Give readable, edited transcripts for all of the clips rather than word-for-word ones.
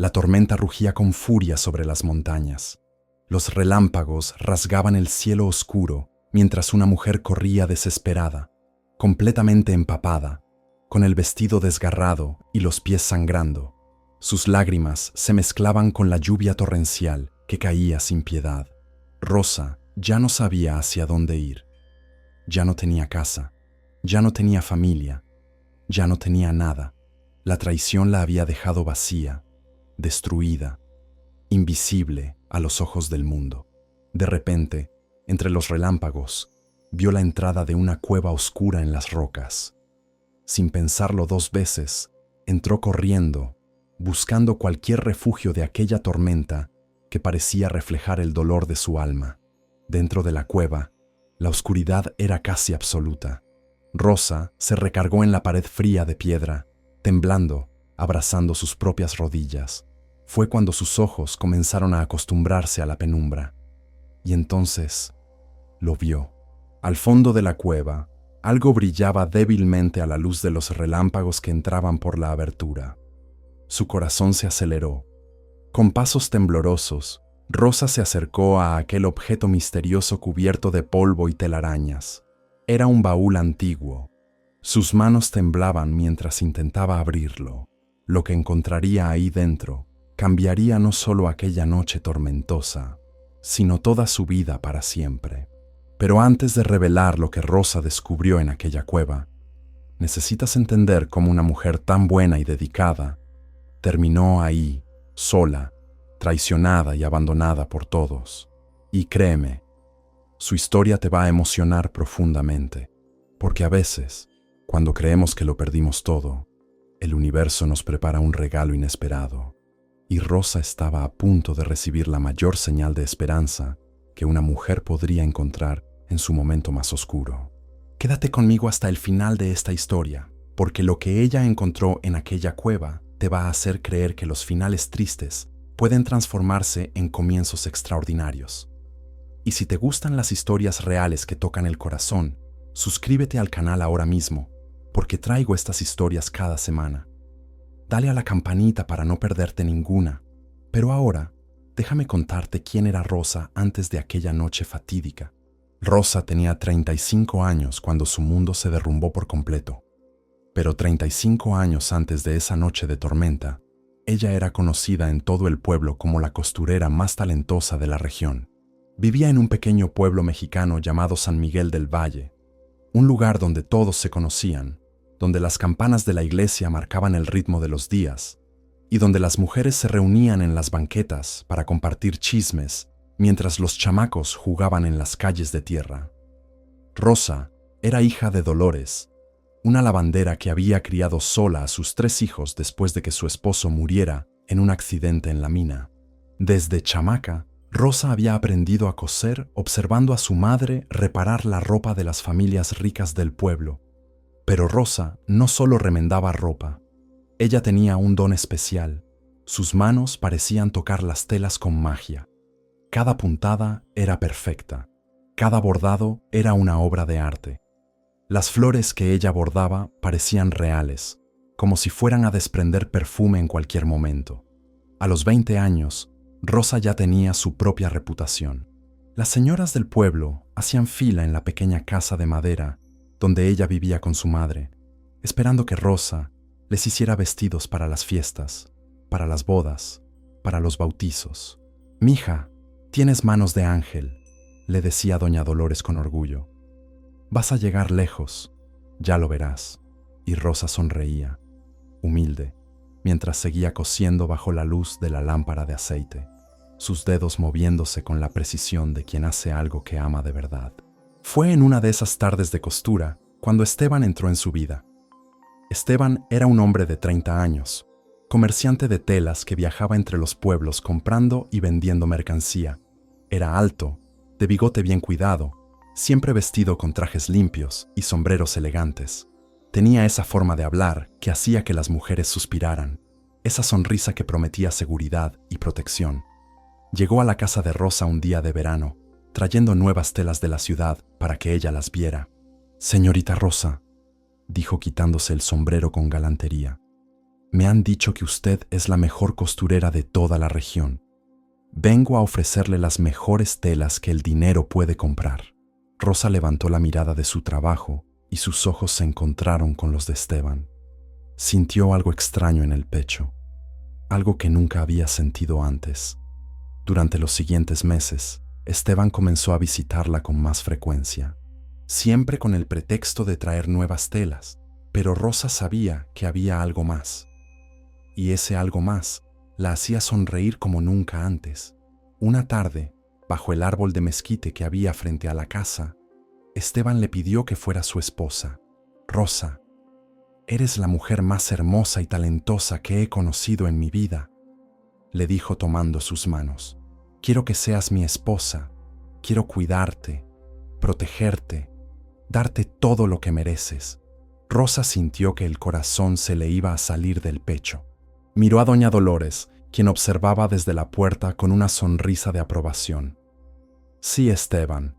La tormenta rugía con furia sobre las montañas. Los relámpagos rasgaban el cielo oscuro mientras una mujer corría desesperada, completamente empapada, con el vestido desgarrado y los pies sangrando. Sus lágrimas se mezclaban con la lluvia torrencial que caía sin piedad. Rosa ya no sabía hacia dónde ir. Ya no tenía casa, ya no tenía familia, ya no tenía nada. La traición la había dejado vacía, destruida, invisible a los ojos del mundo. De repente, entre los relámpagos, vio la entrada de una cueva oscura en las rocas. Sin pensarlo dos veces, entró corriendo, buscando cualquier refugio de aquella tormenta que parecía reflejar el dolor de su alma. Dentro de la cueva, la oscuridad era casi absoluta. Rosa se recargó en la pared fría de piedra, temblando, abrazando sus propias rodillas. Fue cuando sus ojos comenzaron a acostumbrarse a la penumbra. Y entonces lo vio. Al fondo de la cueva, algo brillaba débilmente a la luz de los relámpagos que entraban por la abertura. Su corazón se aceleró. Con pasos temblorosos, Rosa se acercó a aquel objeto misterioso cubierto de polvo y telarañas. Era un baúl antiguo. Sus manos temblaban mientras intentaba abrirlo. Lo que encontraría ahí dentro cambiaría no solo aquella noche tormentosa, sino toda su vida para siempre. Pero antes de revelar lo que Rosa descubrió en aquella cueva, necesitas entender cómo una mujer tan buena y dedicada terminó ahí, sola, traicionada y abandonada por todos. Y créeme, su historia te va a emocionar profundamente, porque a veces, cuando creemos que lo perdimos todo, el universo nos prepara un regalo inesperado. Y Rosa estaba a punto de recibir la mayor señal de esperanza que una mujer podría encontrar en su momento más oscuro. Quédate conmigo hasta el final de esta historia, porque lo que ella encontró en aquella cueva te va a hacer creer que los finales tristes pueden transformarse en comienzos extraordinarios. Y si te gustan las historias reales que tocan el corazón, suscríbete al canal ahora mismo, porque traigo estas historias cada semana. Dale a la campanita para no perderte ninguna. Pero ahora, déjame contarte quién era Rosa antes de aquella noche fatídica. Rosa tenía 35 años cuando su mundo se derrumbó por completo. Pero 35 años antes de esa noche de tormenta, ella era conocida en todo el pueblo como la costurera más talentosa de la región. Vivía en un pequeño pueblo mexicano llamado San Miguel del Valle, un lugar donde todos se conocían, donde las campanas de la iglesia marcaban el ritmo de los días y donde las mujeres se reunían en las banquetas para compartir chismes mientras los chamacos jugaban en las calles de tierra. Rosa era hija de Dolores, una lavandera que había criado sola a sus 3 hijos después de que su esposo muriera en un accidente en la mina. Desde chamaca, Rosa había aprendido a coser observando a su madre reparar la ropa de las familias ricas del pueblo. Pero Rosa no solo remendaba ropa. Ella tenía un don especial. Sus manos parecían tocar las telas con magia. Cada puntada era perfecta. Cada bordado era una obra de arte. Las flores que ella bordaba parecían reales, como si fueran a desprender perfume en cualquier momento. A los 20 años, Rosa ya tenía su propia reputación. Las señoras del pueblo hacían fila en la pequeña casa de madera donde ella vivía con su madre, esperando que Rosa les hiciera vestidos para las fiestas, para las bodas, para los bautizos. «Mija, tienes manos de ángel», le decía doña Dolores con orgullo. «Vas a llegar lejos, ya lo verás». Y Rosa sonreía, humilde, mientras seguía cosiendo bajo la luz de la lámpara de aceite, sus dedos moviéndose con la precisión de quien hace algo que ama de verdad. Fue en una de esas tardes de costura cuando Esteban entró en su vida. Esteban era un hombre de 30 años, comerciante de telas que viajaba entre los pueblos comprando y vendiendo mercancía. Era alto, de bigote bien cuidado, siempre vestido con trajes limpios y sombreros elegantes. Tenía esa forma de hablar que hacía que las mujeres suspiraran, esa sonrisa que prometía seguridad y protección. Llegó a la casa de Rosa un día de verano, trayendo nuevas telas de la ciudad para que ella las viera. «Señorita Rosa», dijo quitándose el sombrero con galantería, Me han dicho que usted es la mejor costurera de toda la región. Vengo a ofrecerle las mejores telas que el dinero puede comprar. Rosa levantó la mirada de su trabajo y sus ojos se encontraron con los de Esteban. Sintió algo extraño en el pecho, algo que nunca había sentido antes. Durante los siguientes meses, Esteban comenzó a visitarla con más frecuencia, siempre con el pretexto de traer nuevas telas, pero Rosa sabía que había algo más. Y ese algo más la hacía sonreír como nunca antes. Una tarde, bajo el árbol de mezquite que había frente a la casa, Esteban le pidió que fuera su esposa. Rosa, eres la mujer más hermosa y talentosa que he conocido en mi vida, le dijo tomando sus manos. Quiero que seas mi esposa, quiero cuidarte, protegerte, darte todo lo que mereces. Rosa sintió que el corazón se le iba a salir del pecho. Miró a doña Dolores, quien observaba desde la puerta con una sonrisa de aprobación. Sí, Esteban,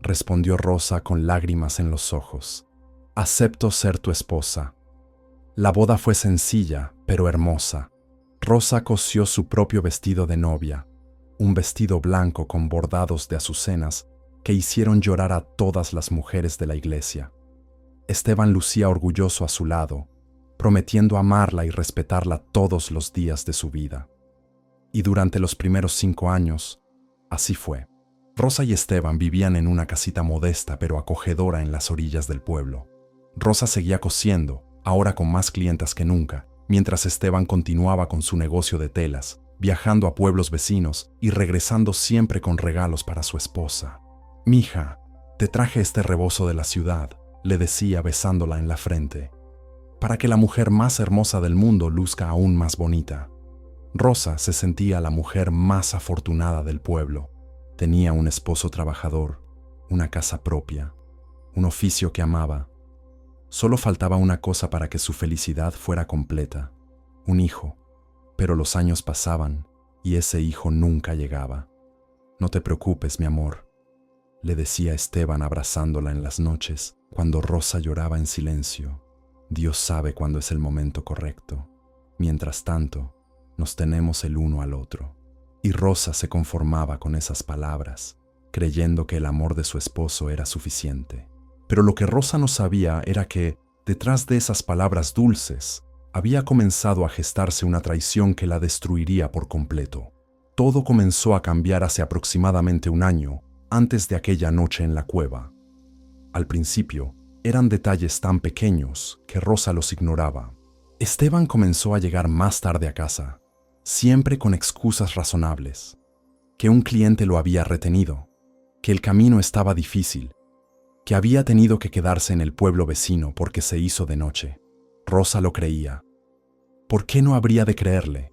respondió Rosa con lágrimas en los ojos. Acepto ser tu esposa. La boda fue sencilla, pero hermosa. Rosa cosió su propio vestido de novia, un vestido blanco con bordados de azucenas que hicieron llorar a todas las mujeres de la iglesia. Esteban lucía orgulloso a su lado, prometiendo amarla y respetarla todos los días de su vida. Y durante los primeros 5 años, así fue. Rosa y Esteban vivían en una casita modesta pero acogedora en las orillas del pueblo. Rosa seguía cosiendo, ahora con más clientas que nunca, mientras Esteban continuaba con su negocio de telas, viajando a pueblos vecinos y regresando siempre con regalos para su esposa. «Mija, te traje este rebozo de la ciudad», le decía besándola en la frente, «para que la mujer más hermosa del mundo luzca aún más bonita». Rosa se sentía la mujer más afortunada del pueblo. Tenía un esposo trabajador, una casa propia, un oficio que amaba. Solo faltaba una cosa para que su felicidad fuera completa, un hijo. Pero los años pasaban y ese hijo nunca llegaba. «No te preocupes, mi amor», le decía Esteban abrazándola en las noches, cuando Rosa lloraba en silencio. «Dios sabe cuándo es el momento correcto. Mientras tanto, nos tenemos el uno al otro». Y Rosa se conformaba con esas palabras, creyendo que el amor de su esposo era suficiente. Pero lo que Rosa no sabía era que, detrás de esas palabras dulces, había comenzado a gestarse una traición que la destruiría por completo. Todo comenzó a cambiar hace aproximadamente 1 año, antes de aquella noche en la cueva. Al principio, eran detalles tan pequeños que Rosa los ignoraba. Esteban comenzó a llegar más tarde a casa, siempre con excusas razonables, que un cliente lo había retenido, que el camino estaba difícil, que había tenido que quedarse en el pueblo vecino porque se hizo de noche. Rosa lo creía. ¿Por qué no habría de creerle?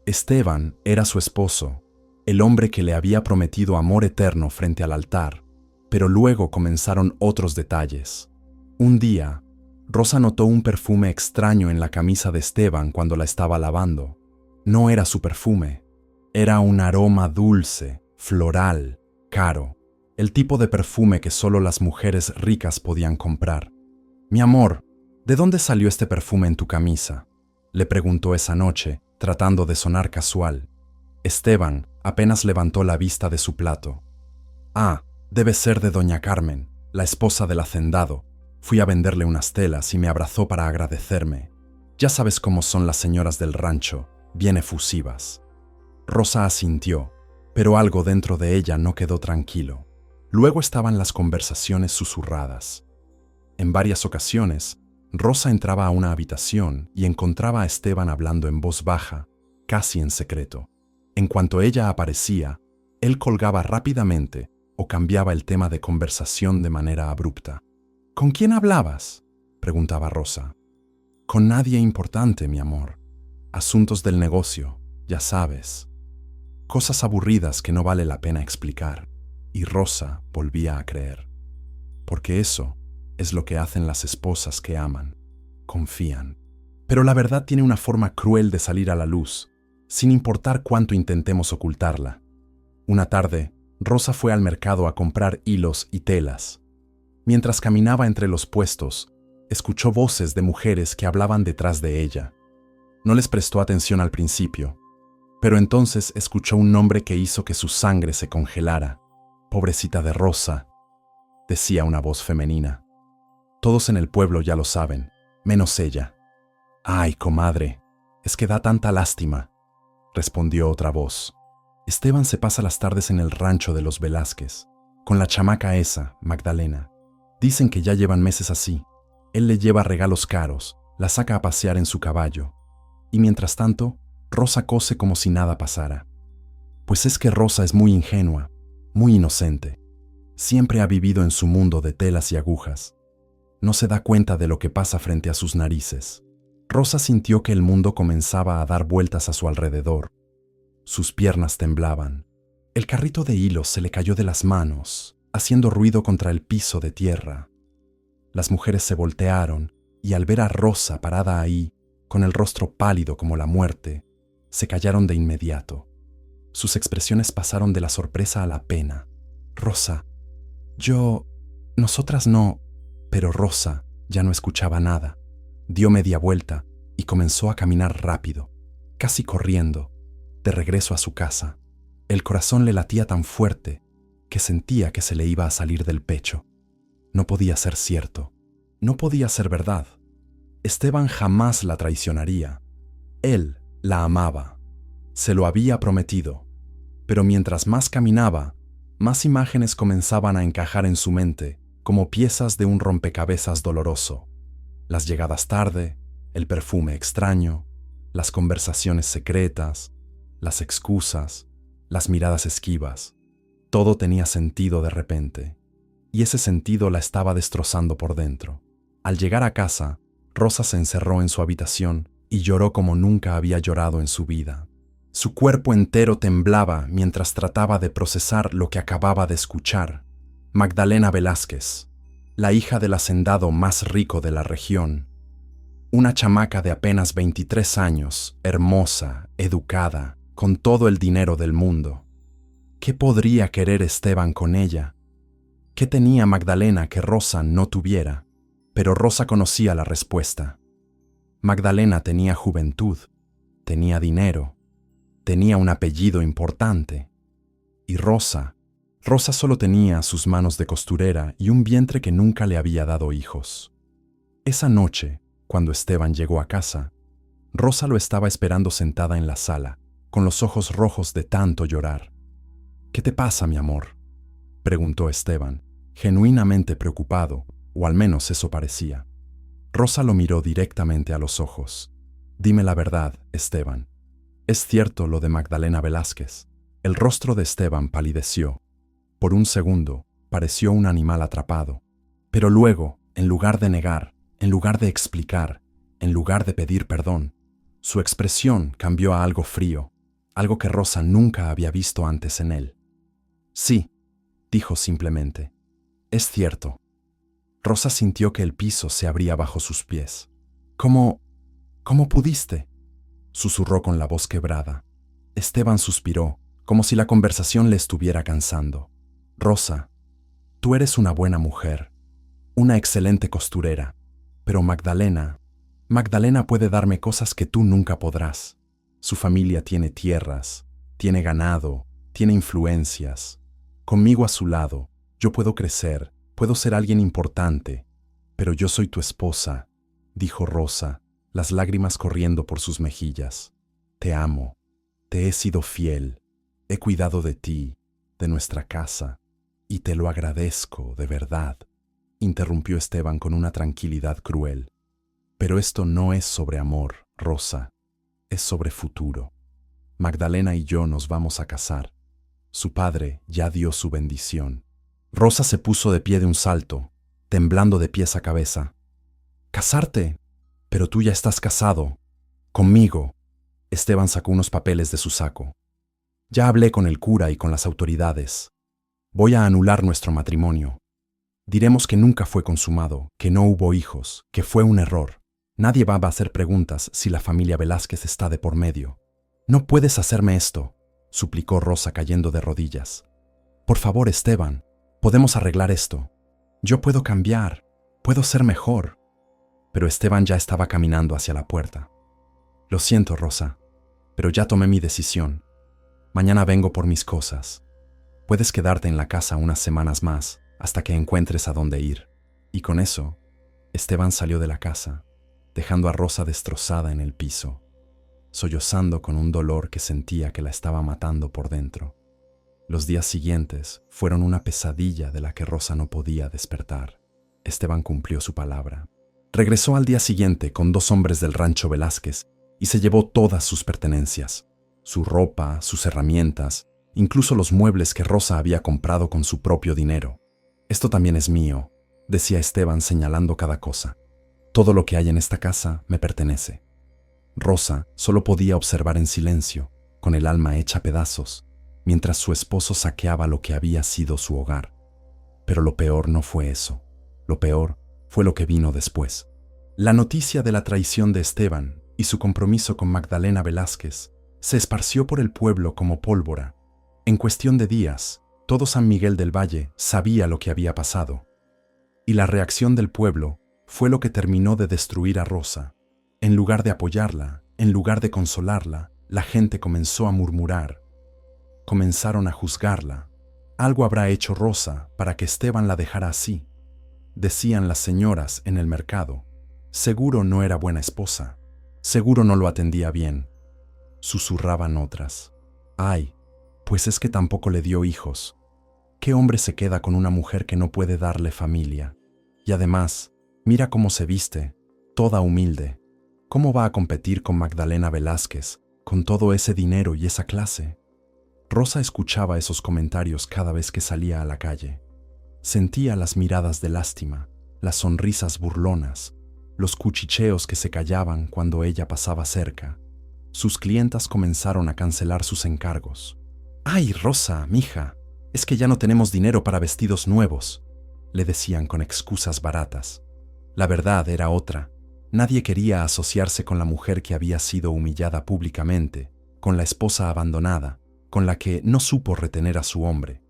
Esteban era su esposo, el hombre que le había prometido amor eterno frente al altar, pero luego comenzaron otros detalles. Un día, Rosa notó un perfume extraño en la camisa de Esteban cuando la estaba lavando. No era su perfume, era un aroma dulce, floral, caro, el tipo de perfume que solo las mujeres ricas podían comprar. «Mi amor, ¿de dónde salió este perfume en tu camisa?», le preguntó esa noche, tratando de sonar casual. Esteban apenas levantó la vista de su plato. «Ah, debe ser de doña Carmen, la esposa del hacendado. Fui a venderle unas telas y me abrazó para agradecerme. Ya sabes cómo son las señoras del rancho, bien efusivas». Rosa asintió, pero algo dentro de ella no quedó tranquilo. Luego estaban las conversaciones susurradas. En varias ocasiones, Rosa entraba a una habitación y encontraba a Esteban hablando en voz baja, casi en secreto. En cuanto ella aparecía, él colgaba rápidamente o cambiaba el tema de conversación de manera abrupta. «¿Con quién hablabas?», preguntaba Rosa. «Con nadie importante, mi amor. Asuntos del negocio, ya sabes. Cosas aburridas que no vale la pena explicar». Y Rosa volvía a creer. Porque eso es lo que hacen las esposas que aman, confían. Pero la verdad tiene una forma cruel de salir a la luz, sin importar cuánto intentemos ocultarla. Una tarde, Rosa fue al mercado a comprar hilos y telas. Mientras caminaba entre los puestos, escuchó voces de mujeres que hablaban detrás de ella. No les prestó atención al principio, pero entonces escuchó un nombre que hizo que su sangre se congelara. «Pobrecita de Rosa», decía una voz femenina. «Todos en el pueblo ya lo saben, menos ella». «Ay, comadre, es que da tanta lástima», respondió otra voz. «Esteban se pasa las tardes en el rancho de los Velázquez, con la chamaca esa, Magdalena. Dicen que ya llevan meses así. Él le lleva regalos caros, la saca a pasear en su caballo. Y mientras tanto, Rosa cose como si nada pasara. Pues es que Rosa es muy ingenua, muy inocente. Siempre ha vivido en su mundo de telas y agujas. No se da cuenta de lo que pasa frente a sus narices». Rosa sintió que el mundo comenzaba a dar vueltas a su alrededor. Sus piernas temblaban. El carrito de hilos se le cayó de las manos, haciendo ruido contra el piso de tierra. Las mujeres se voltearon y al ver a Rosa parada ahí, con el rostro pálido como la muerte, se callaron de inmediato. Sus expresiones pasaron de la sorpresa a la pena. «Rosa, nosotras no». Pero Rosa ya no escuchaba nada. Dio media vuelta y comenzó a caminar rápido, casi corriendo, de regreso a su casa. El corazón le latía tan fuerte que sentía que se le iba a salir del pecho. No podía ser cierto, no podía ser verdad. Esteban jamás la traicionaría. Él la amaba, se lo había prometido. Pero mientras más caminaba, más imágenes comenzaban a encajar en su mente como piezas de un rompecabezas doloroso. Las llegadas tarde, el perfume extraño, las conversaciones secretas, las excusas, las miradas esquivas. Todo tenía sentido de repente, y ese sentido la estaba destrozando por dentro. Al llegar a casa, Rosa se encerró en su habitación y lloró como nunca había llorado en su vida. Su cuerpo entero temblaba mientras trataba de procesar lo que acababa de escuchar. Magdalena Velázquez, la hija del hacendado más rico de la región. Una chamaca de apenas 23 años, hermosa, educada, con todo el dinero del mundo. ¿Qué podría querer Esteban con ella? ¿Qué tenía Magdalena que Rosa no tuviera? Pero Rosa conocía la respuesta. Magdalena tenía juventud, tenía dinero, tenía un apellido importante. Y Rosa solo tenía sus manos de costurera y un vientre que nunca le había dado hijos. Esa noche, cuando Esteban llegó a casa, Rosa lo estaba esperando sentada en la sala, con los ojos rojos de tanto llorar. «¿Qué te pasa, mi amor?», preguntó Esteban, genuinamente preocupado, o al menos eso parecía. Rosa lo miró directamente a los ojos. «Dime la verdad, Esteban. ¿Es cierto lo de Magdalena Velázquez?». El rostro de Esteban palideció. Por un segundo, pareció un animal atrapado. Pero luego, en lugar de negar, en lugar de explicar, en lugar de pedir perdón, su expresión cambió a algo frío, algo que Rosa nunca había visto antes en él. «Sí», dijo simplemente. «Es cierto». Rosa sintió que el piso se abría bajo sus pies. «¿Cómo pudiste?», susurró con la voz quebrada. Esteban suspiró, como si la conversación le estuviera cansando. «Rosa, tú eres una buena mujer, una excelente costurera, pero Magdalena puede darme cosas que tú nunca podrás. Su familia tiene tierras, tiene ganado, tiene influencias. Conmigo a su lado, yo puedo crecer, puedo ser alguien importante, pero yo soy tu esposa», dijo Rosa, las lágrimas corriendo por sus mejillas. «Te amo, te he sido fiel, he cuidado de ti, de nuestra casa, y te lo agradezco, de verdad», interrumpió Esteban con una tranquilidad cruel. «Pero esto no es sobre amor, Rosa, es sobre futuro. Magdalena y yo nos vamos a casar. Su padre ya dio su bendición». Rosa se puso de pie de un salto, temblando de pies a cabeza. «¿Casarte? Pero tú ya estás casado. Conmigo». Esteban sacó unos papeles de su saco. «Ya hablé con el cura y con las autoridades. Voy a anular nuestro matrimonio. Diremos que nunca fue consumado, que no hubo hijos, que fue un error. Nadie va a hacer preguntas si la familia Velázquez está de por medio». «No puedes hacerme esto», suplicó Rosa cayendo de rodillas. «Por favor, Esteban, podemos arreglar esto. Yo puedo cambiar, puedo ser mejor». Pero Esteban ya estaba caminando hacia la puerta. Lo siento, Rosa, pero ya tomé mi decisión. Mañana vengo por mis cosas. Puedes quedarte en la casa unas semanas más hasta que encuentres a dónde ir. Y con eso, Esteban salió de la casa, dejando a Rosa destrozada en el piso, sollozando con un dolor que sentía que la estaba matando por dentro. Los días siguientes fueron una pesadilla de la que Rosa no podía despertar. Esteban cumplió su palabra. Regresó al día siguiente con 2 hombres del rancho Velázquez y se llevó todas sus pertenencias, su ropa, sus herramientas, incluso los muebles que Rosa había comprado con su propio dinero. Esto también es mío, decía Esteban señalando cada cosa. Todo lo que hay en esta casa me pertenece. Rosa solo podía observar en silencio, con el alma hecha pedazos, mientras su esposo saqueaba lo que había sido su hogar. Pero lo peor no fue eso. Lo peor fue lo que vino después. La noticia de la traición de Esteban y su compromiso con Magdalena Velázquez se esparció por el pueblo como pólvora. En cuestión de días, todo San Miguel del Valle sabía lo que había pasado. Y la reacción del pueblo fue lo que terminó de destruir a Rosa. En lugar de apoyarla, en lugar de consolarla, la gente comenzó a murmurar. Comenzaron a juzgarla. Algo habrá hecho Rosa para que Esteban la dejara así. Decían las señoras en el mercado. Seguro no era buena esposa. Seguro no lo atendía bien. Susurraban otras. Ay, pues es que tampoco le dio hijos. ¿Qué hombre se queda con una mujer que no puede darle familia? Y además, mira cómo se viste, toda humilde. ¿Cómo va a competir con Magdalena Velázquez, con todo ese dinero y esa clase? Rosa escuchaba esos comentarios cada vez que salía a la calle. Sentía las miradas de lástima, las sonrisas burlonas, los cuchicheos que se callaban cuando ella pasaba cerca. Sus clientas comenzaron a cancelar sus encargos. «¡Ay, Rosa, mija! Es que ya no tenemos dinero para vestidos nuevos», le decían con excusas baratas. La verdad era otra. Nadie quería asociarse con la mujer que había sido humillada públicamente, con la esposa abandonada, con la que no supo retener a su hombre.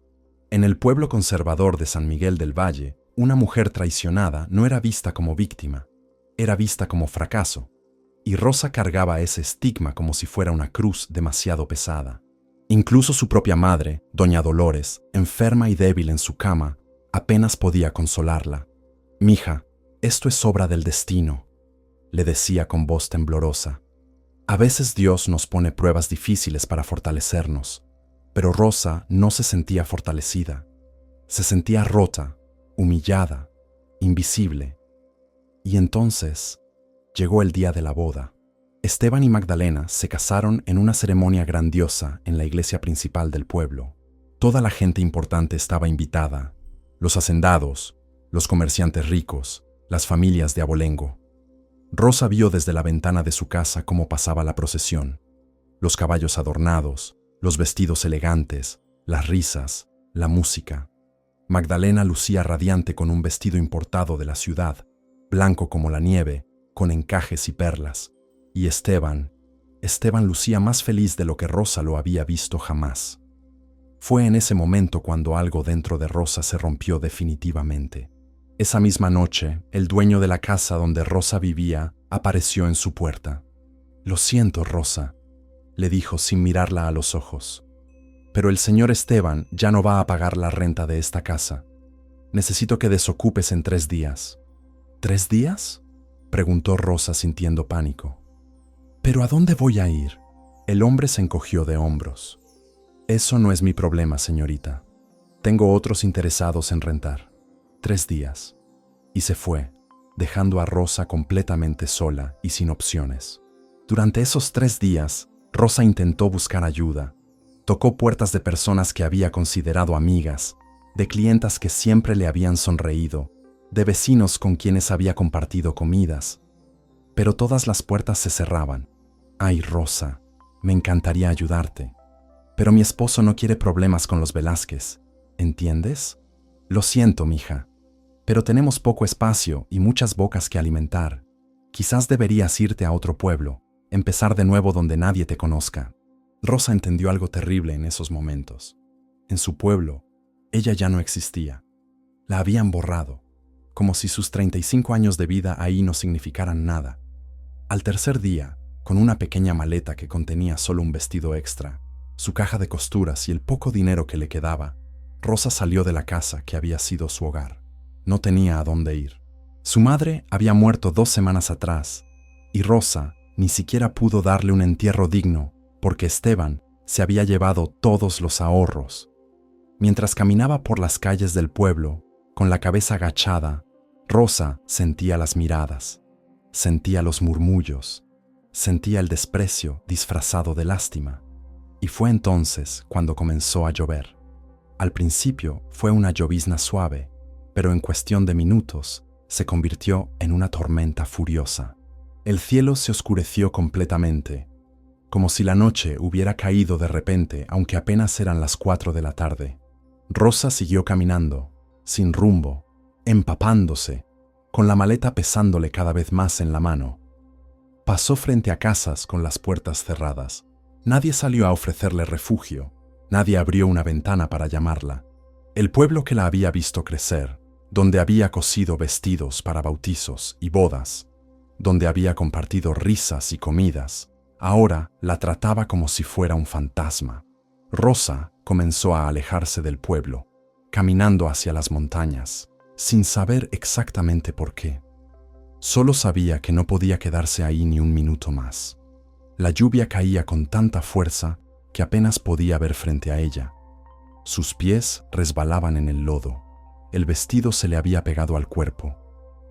En el pueblo conservador de San Miguel del Valle, una mujer traicionada no era vista como víctima, era vista como fracaso, y Rosa cargaba ese estigma como si fuera una cruz demasiado pesada. Incluso su propia madre, doña Dolores, enferma y débil en su cama, apenas podía consolarla. «Mija, esto es obra del destino», le decía con voz temblorosa. «A veces Dios nos pone pruebas difíciles para fortalecernos», pero Rosa no se sentía fortalecida. Se sentía rota, humillada, invisible. Y entonces llegó el día de la boda. Esteban y Magdalena se casaron en una ceremonia grandiosa en la iglesia principal del pueblo. Toda la gente importante estaba invitada: los hacendados, los comerciantes ricos, las familias de abolengo. Rosa vio desde la ventana de su casa cómo pasaba la procesión. Los caballos adornados, los vestidos elegantes, las risas, la música. Magdalena lucía radiante con un vestido importado de la ciudad, blanco como la nieve, con encajes y perlas. Y Esteban lucía más feliz de lo que Rosa lo había visto jamás. Fue en ese momento cuando algo dentro de Rosa se rompió definitivamente. Esa misma noche, el dueño de la casa donde Rosa vivía apareció en su puerta. «Lo siento, Rosa», le dijo sin mirarla a los ojos, «pero el señor Esteban ya no va a pagar la renta de esta casa. Necesito que desocupes en 3 días». «¿3 días?», preguntó Rosa sintiendo pánico. «¿Pero a dónde voy a ir?». El hombre se encogió de hombros. «Eso no es mi problema, señorita. Tengo otros interesados en rentar. 3 días». Y se fue, dejando a Rosa completamente sola y sin opciones. Durante esos 3 días, Rosa intentó buscar ayuda. Tocó puertas de personas que había considerado amigas, de clientas que siempre le habían sonreído, de vecinos con quienes había compartido comidas. Pero todas las puertas se cerraban. «Ay, Rosa, me encantaría ayudarte. Pero mi esposo no quiere problemas con los Velázquez, ¿entiendes? Lo siento, mija, pero tenemos poco espacio y muchas bocas que alimentar. Quizás deberías irte a otro pueblo, empezar de nuevo donde nadie te conozca». Rosa entendió algo terrible en esos momentos. En su pueblo, ella ya no existía. La habían borrado, como si sus 35 años de vida ahí no significaran nada. Al tercer día, Con una pequeña maleta que contenía solo un vestido extra, su caja de costuras y el poco dinero que le quedaba, Rosa salió de la casa que había sido su hogar. No tenía a dónde ir. Su madre había muerto 2 semanas atrás, y Rosa ni siquiera pudo darle un entierro digno porque Esteban se había llevado todos los ahorros. Mientras caminaba por las calles del pueblo, con la cabeza agachada, Rosa sentía las miradas, sentía los murmullos, sentía el desprecio disfrazado de lástima. Y fue entonces cuando comenzó a llover. Al principio fue una llovizna suave, pero en cuestión de minutos se convirtió en una tormenta furiosa. El cielo se oscureció completamente, como si la noche hubiera caído de repente, aunque apenas eran las 4 de la tarde. Rosa siguió caminando, sin rumbo, empapándose, con la maleta pesándole cada vez más en la mano. Pasó frente a casas con las puertas cerradas. Nadie salió a ofrecerle refugio, nadie abrió una ventana para llamarla. El pueblo que la había visto crecer, donde había cosido vestidos para bautizos y bodas, donde había compartido risas y comidas, ahora la trataba como si fuera un fantasma. Rosa comenzó a alejarse del pueblo, caminando hacia las montañas, sin saber exactamente por qué. Solo sabía que no podía quedarse ahí ni un minuto más. La lluvia caía con tanta fuerza que apenas podía ver frente a ella. Sus pies resbalaban en el lodo. El vestido se le había pegado al cuerpo.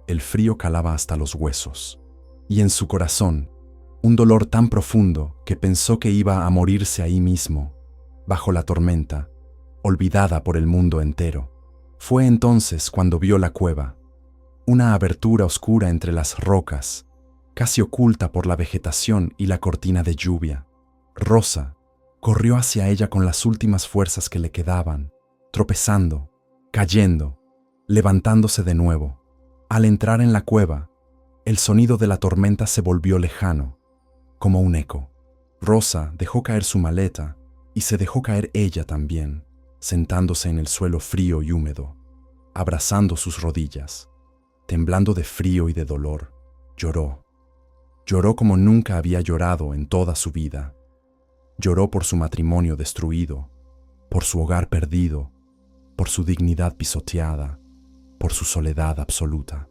El frío calaba hasta los huesos. Y en su corazón, un dolor tan profundo que pensó que iba a morirse ahí mismo, bajo la tormenta, olvidada por el mundo entero. Fue entonces cuando vio la cueva, una abertura oscura entre las rocas, casi oculta por la vegetación y la cortina de lluvia. Rosa corrió hacia ella con las últimas fuerzas que le quedaban, tropezando, cayendo, levantándose de nuevo. Al entrar en la cueva, el sonido de la tormenta se volvió lejano, como un eco. Rosa dejó caer su maleta y se dejó caer ella también, sentándose en el suelo frío y húmedo, abrazando sus rodillas. Temblando de frío y de dolor, lloró. Lloró como nunca había llorado en toda su vida. Lloró por su matrimonio destruido, por su hogar perdido, por su dignidad pisoteada, por su soledad absoluta.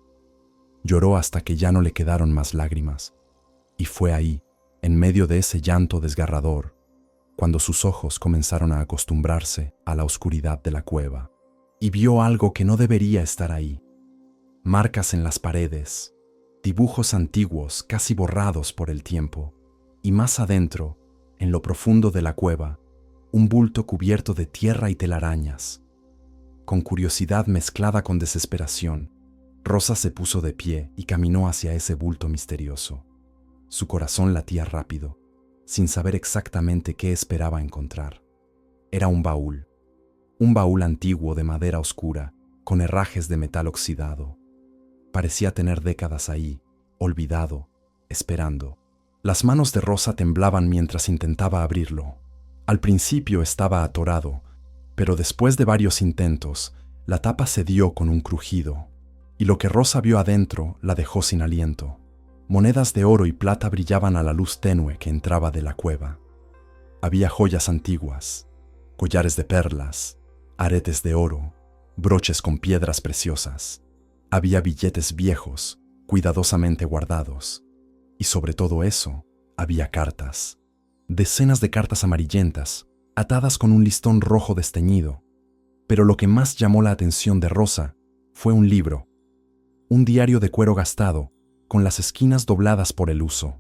Lloró hasta que ya no le quedaron más lágrimas. Y fue ahí, en medio de ese llanto desgarrador, cuando sus ojos comenzaron a acostumbrarse a la oscuridad de la cueva, y vio algo que no debería estar ahí. Marcas en las paredes, dibujos antiguos casi borrados por el tiempo, y más adentro, en lo profundo de la cueva, un bulto cubierto de tierra y telarañas. Con curiosidad mezclada con desesperación, Rosa se puso de pie y caminó hacia ese bulto misterioso. Su corazón latía rápido, sin saber exactamente qué esperaba encontrar. Era un baúl antiguo de madera oscura, con herrajes de metal oxidado. Parecía tener décadas ahí, olvidado, esperando. Las manos de Rosa temblaban mientras intentaba abrirlo. Al principio estaba atorado, pero después de varios intentos, la tapa cedió con un crujido, y lo que Rosa vio adentro la dejó sin aliento. Monedas de oro y plata brillaban a la luz tenue que entraba de la cueva. Había joyas antiguas, collares de perlas, aretes de oro, broches con piedras preciosas. Había billetes viejos, cuidadosamente guardados. Y sobre todo eso, había cartas. Decenas de cartas amarillentas, atadas con un listón rojo desteñido. Pero lo que más llamó la atención de Rosa fue un libro. Un diario de cuero gastado, con las esquinas dobladas por el uso.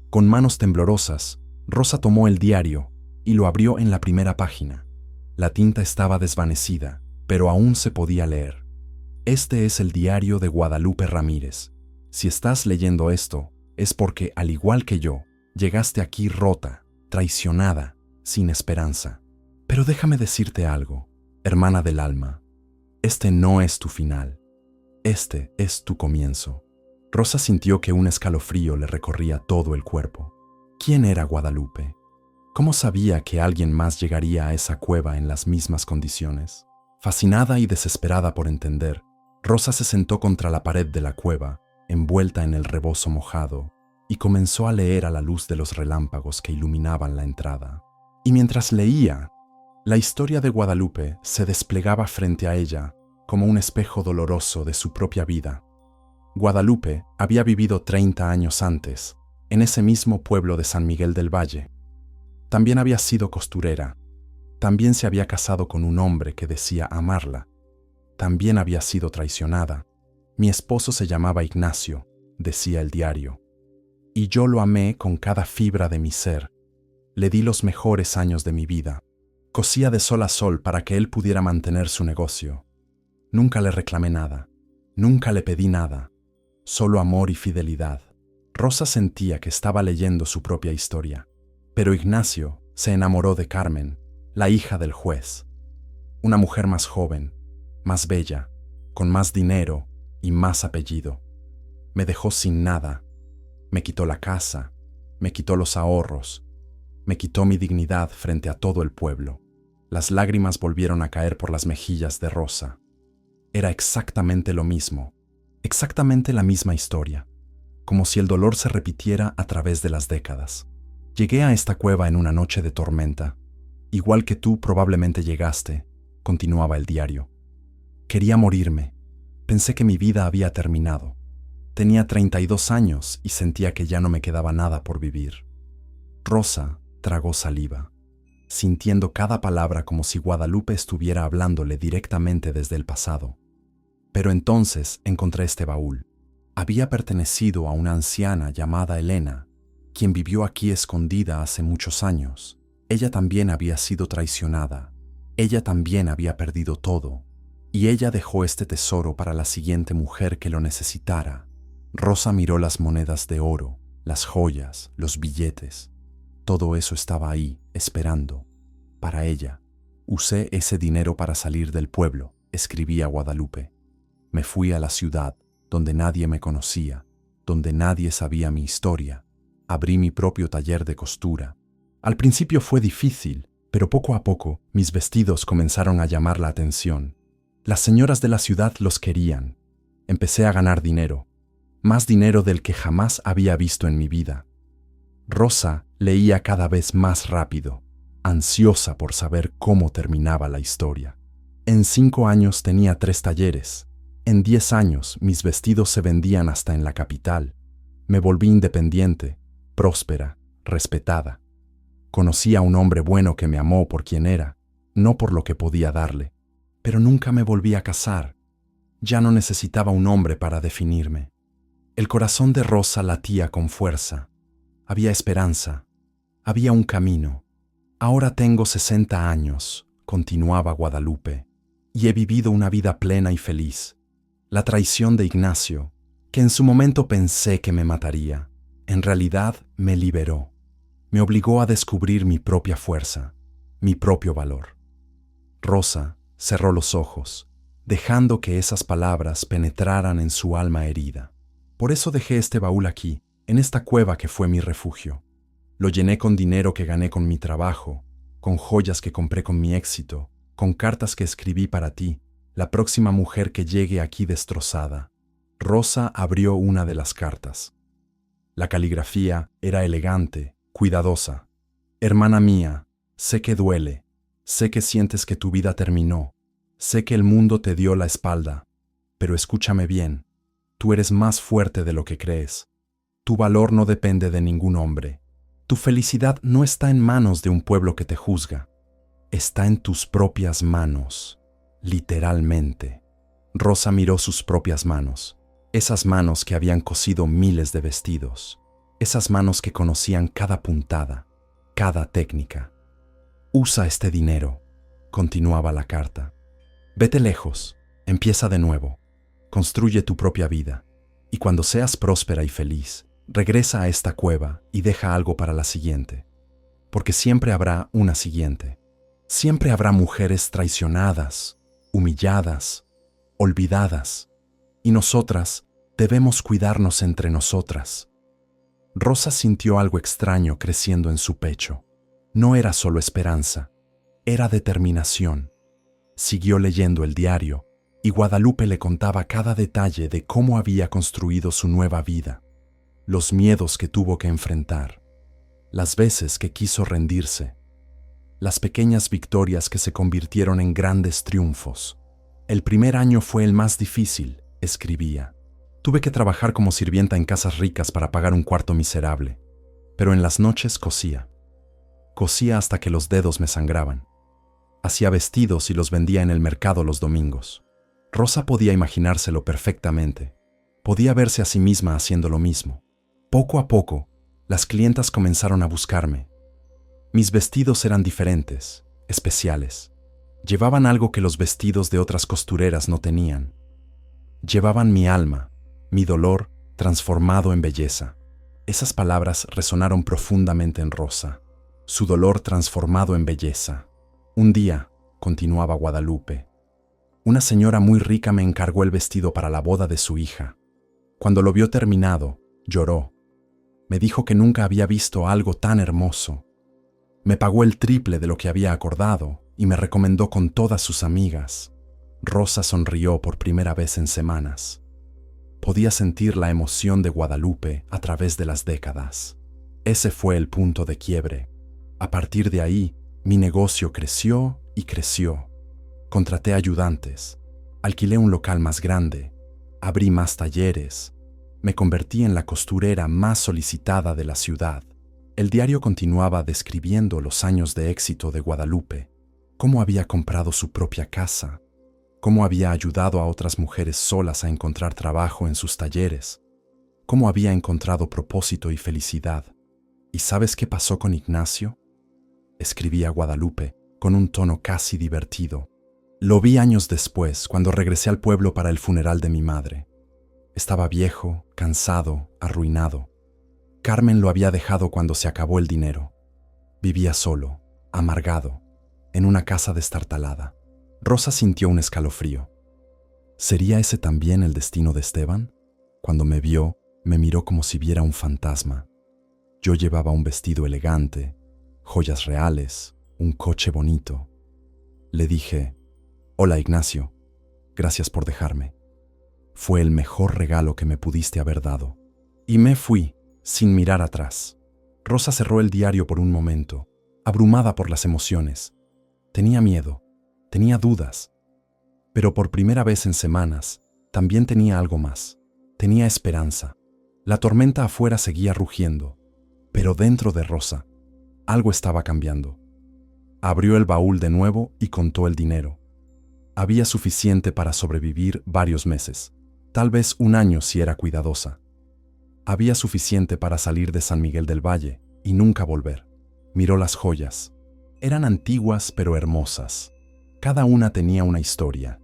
Con manos temblorosas, Rosa tomó el diario y lo abrió en la primera página. La tinta estaba desvanecida, pero aún se podía leer. Este es el diario de Guadalupe Ramírez. Si estás leyendo esto, es porque, al igual que yo, llegaste aquí rota, traicionada, sin esperanza. Pero déjame decirte algo, hermana del alma. Este no es tu final. Este es tu comienzo. Rosa sintió que un escalofrío le recorría todo el cuerpo. ¿Quién era Guadalupe? ¿Cómo sabía que alguien más llegaría a esa cueva en las mismas condiciones? Fascinada y desesperada por entender, Rosa se sentó contra la pared de la cueva, envuelta en el rebozo mojado, y comenzó a leer a la luz de los relámpagos que iluminaban la entrada. Y mientras leía, la historia de Guadalupe se desplegaba frente a ella como un espejo doloroso de su propia vida. Guadalupe había vivido 30 años antes, en ese mismo pueblo de San Miguel del Valle. También había sido costurera. También se había casado con un hombre que decía amarla. También había sido traicionada. Mi esposo se llamaba Ignacio, decía el diario. Y yo lo amé con cada fibra de mi ser. Le di los mejores años de mi vida. Cosía de sol a sol para que él pudiera mantener su negocio. Nunca le reclamé nada. Nunca le pedí nada. Solo amor y fidelidad. Rosa sentía que estaba leyendo su propia historia. Pero Ignacio se enamoró de Carmen, la hija del juez. Una mujer más joven, más bella, con más dinero y más apellido. Me dejó sin nada. Me quitó la casa, me quitó los ahorros, me quitó mi dignidad frente a todo el pueblo. Las lágrimas volvieron a caer por las mejillas de Rosa. Era exactamente lo mismo, exactamente la misma historia, como si el dolor se repitiera a través de las décadas. Llegué a esta cueva en una noche de tormenta. Igual que tú probablemente llegaste, continuaba el diario. Quería morirme. Pensé que mi vida había terminado. Tenía 32 años y sentía que ya no me quedaba nada por vivir. Rosa tragó saliva, sintiendo cada palabra como si Guadalupe estuviera hablándole directamente desde el pasado. Pero entonces encontré este baúl. Había pertenecido a una anciana llamada Elena, quien vivió aquí escondida hace muchos años. Ella también había sido traicionada. Ella también había perdido todo. Y ella dejó este tesoro para la siguiente mujer que lo necesitara. Rosa miró las monedas de oro, las joyas, los billetes. Todo eso estaba ahí, esperando. Para ella. Usé ese dinero para salir del pueblo, escribía Guadalupe. Me fui a la ciudad, donde nadie me conocía, donde nadie sabía mi historia. Abrí mi propio taller de costura. Al principio fue difícil, pero poco a poco mis vestidos comenzaron a llamar la atención. Las señoras de la ciudad los querían. Empecé a ganar dinero. Más dinero del que jamás había visto en mi vida. Rosa leía cada vez más rápido, ansiosa por saber cómo terminaba la historia. En 5 años tenía 3 talleres. En 10 años mis vestidos se vendían hasta en la capital. Me volví independiente, próspera, respetada. Conocí a un hombre bueno que me amó por quien era, no por lo que podía darle. Pero nunca me volví a casar. Ya no necesitaba un hombre para definirme. El corazón de Rosa latía con fuerza. Había esperanza. Había un camino. Ahora tengo 60 años, continuaba Guadalupe, y he vivido una vida plena y feliz. La traición de Ignacio, que en su momento pensé que me mataría, en realidad me liberó. Me obligó a descubrir mi propia fuerza, mi propio valor. Rosa cerró los ojos, dejando que esas palabras penetraran en su alma herida. Por eso dejé este baúl aquí, en esta cueva que fue mi refugio. Lo llené con dinero que gané con mi trabajo, con joyas que compré con mi éxito, con cartas que escribí para ti, la próxima mujer que llegue aquí destrozada. Rosa abrió una de las cartas. La caligrafía era elegante, cuidadosa. Hermana mía, sé que duele, sé que sientes que tu vida terminó, sé que el mundo te dio la espalda, pero escúchame bien. Tú eres más fuerte de lo que crees. Tu valor no depende de ningún hombre. Tu felicidad no está en manos de un pueblo que te juzga. Está en tus propias manos, literalmente. Rosa miró sus propias manos, esas manos que habían cosido miles de vestidos, esas manos que conocían cada puntada, cada técnica. Usa este dinero, continuaba la carta. Vete lejos, empieza de nuevo. Construye tu propia vida, y cuando seas próspera y feliz, regresa a esta cueva y deja algo para la siguiente, porque siempre habrá una siguiente. Siempre habrá mujeres traicionadas, humilladas, olvidadas, y nosotras debemos cuidarnos entre nosotras. Rosa sintió algo extraño creciendo en su pecho. No era solo esperanza, era determinación. Siguió leyendo el diario, y Guadalupe le contaba cada detalle de cómo había construido su nueva vida. los miedos que tuvo que enfrentar, las veces que quiso rendirse, las pequeñas victorias que se convirtieron en grandes triunfos. El primer año fue el más difícil, escribía. Tuve que trabajar como sirvienta en casas ricas para pagar un cuarto miserable, pero en las noches cosía. Cosía hasta que los dedos me sangraban. Hacía vestidos y los vendía en el mercado los domingos. Rosa podía imaginárselo perfectamente. Podía verse a sí misma haciendo lo mismo. Poco a poco, las clientas comenzaron a buscarme. Mis vestidos eran diferentes, especiales. Llevaban algo que los vestidos de otras costureras no tenían. Llevaban mi alma, mi dolor transformado en belleza. Esas palabras resonaron profundamente en Rosa. Su dolor transformado en belleza. Un día, continuaba Guadalupe, una señora muy rica me encargó el vestido para la boda de su hija. Cuando lo vio terminado, lloró. Me dijo que nunca había visto algo tan hermoso. Me pagó el triple de lo que había acordado y me recomendó con todas sus amigas. Rosa sonrió por primera vez en semanas. Podía sentir la emoción de Guadalupe a través de las décadas. Ese fue el punto de quiebre. A partir de ahí, mi negocio creció y creció. Contraté ayudantes, alquilé un local más grande, abrí más talleres, me convertí en la costurera más solicitada de la ciudad. El diario continuaba describiendo los años de éxito de Guadalupe, cómo había comprado su propia casa, cómo había ayudado a otras mujeres solas a encontrar trabajo en sus talleres, cómo había encontrado propósito y felicidad. ¿Y sabes qué pasó con Ignacio?, escribía Guadalupe con un tono casi divertido. Lo vi años después, cuando regresé al pueblo para el funeral de mi madre. Estaba viejo, cansado, arruinado. Carmen lo había dejado cuando se acabó el dinero. Vivía solo, amargado, en una casa destartalada. Rosa sintió un escalofrío. ¿Sería ese también el destino de Esteban? Cuando me vio, me miró como si viera un fantasma. Yo llevaba un vestido elegante, joyas reales, un coche bonito. Le dije: «Hola, Ignacio, gracias por dejarme. Fue el mejor regalo que me pudiste haber dado». Y me fui, sin mirar atrás. Rosa cerró el diario por un momento, abrumada por las emociones. Tenía miedo, tenía dudas, pero por primera vez en semanas, también tenía algo más. Tenía esperanza. La tormenta afuera seguía rugiendo, pero dentro de Rosa, algo estaba cambiando. Abrió el baúl de nuevo y contó el dinero. Había suficiente para sobrevivir varios meses, tal vez un año si era cuidadosa. Había suficiente para salir de San Miguel del Valle y nunca volver. Miró las joyas. Eran antiguas pero hermosas. Cada una tenía una historia.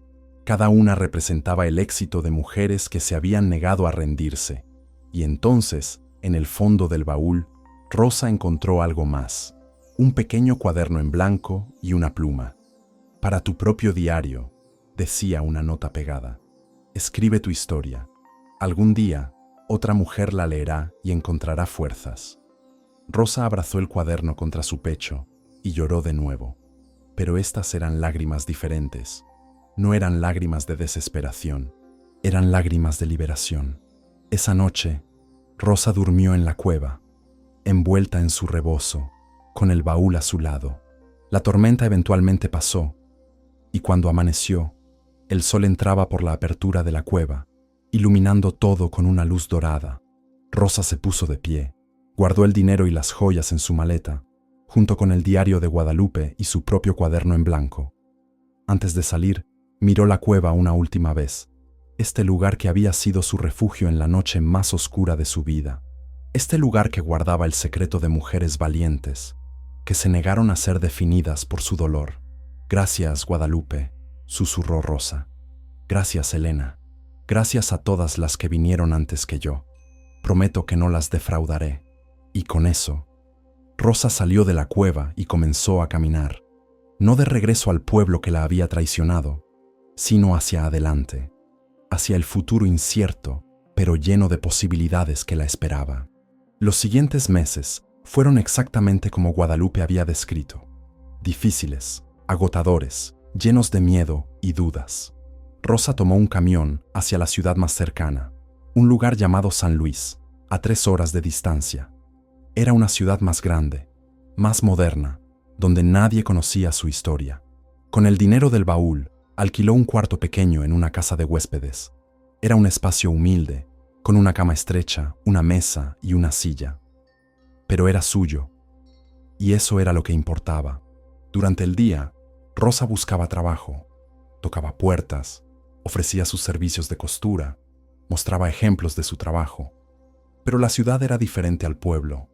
Cada una representaba el éxito de mujeres que se habían negado a rendirse. Y entonces, en el fondo del baúl, Rosa encontró algo más. Un pequeño cuaderno en blanco y una pluma. «Para tu propio diario», decía una nota pegada. «Escribe tu historia. Algún día, otra mujer la leerá y encontrará fuerzas». Rosa abrazó el cuaderno contra su pecho y lloró de nuevo. Pero estas eran lágrimas diferentes. No eran lágrimas de desesperación, eran lágrimas de liberación. Esa noche, Rosa durmió en la cueva, envuelta en su rebozo, con el baúl a su lado. La tormenta eventualmente pasó, y cuando amaneció, el sol entraba por la apertura de la cueva, iluminando todo con una luz dorada. Rosa se puso de pie, guardó el dinero y las joyas en su maleta, junto con el diario de Guadalupe y su propio cuaderno en blanco. Antes de salir, miró la cueva una última vez, este lugar que había sido su refugio en la noche más oscura de su vida. Este lugar que guardaba el secreto de mujeres valientes, que se negaron a ser definidas por su dolor. «Gracias, Guadalupe», susurró Rosa. «Gracias, Elena. Gracias a todas las que vinieron antes que yo. Prometo que no las defraudaré». Y con eso, Rosa salió de la cueva y comenzó a caminar, no de regreso al pueblo que la había traicionado, sino hacia adelante, hacia el futuro incierto, pero lleno de posibilidades que la esperaba. Los siguientes meses fueron exactamente como Guadalupe había descrito: difíciles, agotadores, llenos de miedo y dudas. Rosa tomó un camión hacia la ciudad más cercana, un lugar llamado San Luis, a 3 horas de distancia. Era una ciudad más grande, más moderna, donde nadie conocía su historia. Con el dinero del baúl, alquiló un cuarto pequeño en una casa de huéspedes. Era un espacio humilde, con una cama estrecha, una mesa y una silla. Pero era suyo, y eso era lo que importaba. Durante el día, Rosa buscaba trabajo, tocaba puertas, ofrecía sus servicios de costura, mostraba ejemplos de su trabajo. Pero la ciudad era diferente al pueblo.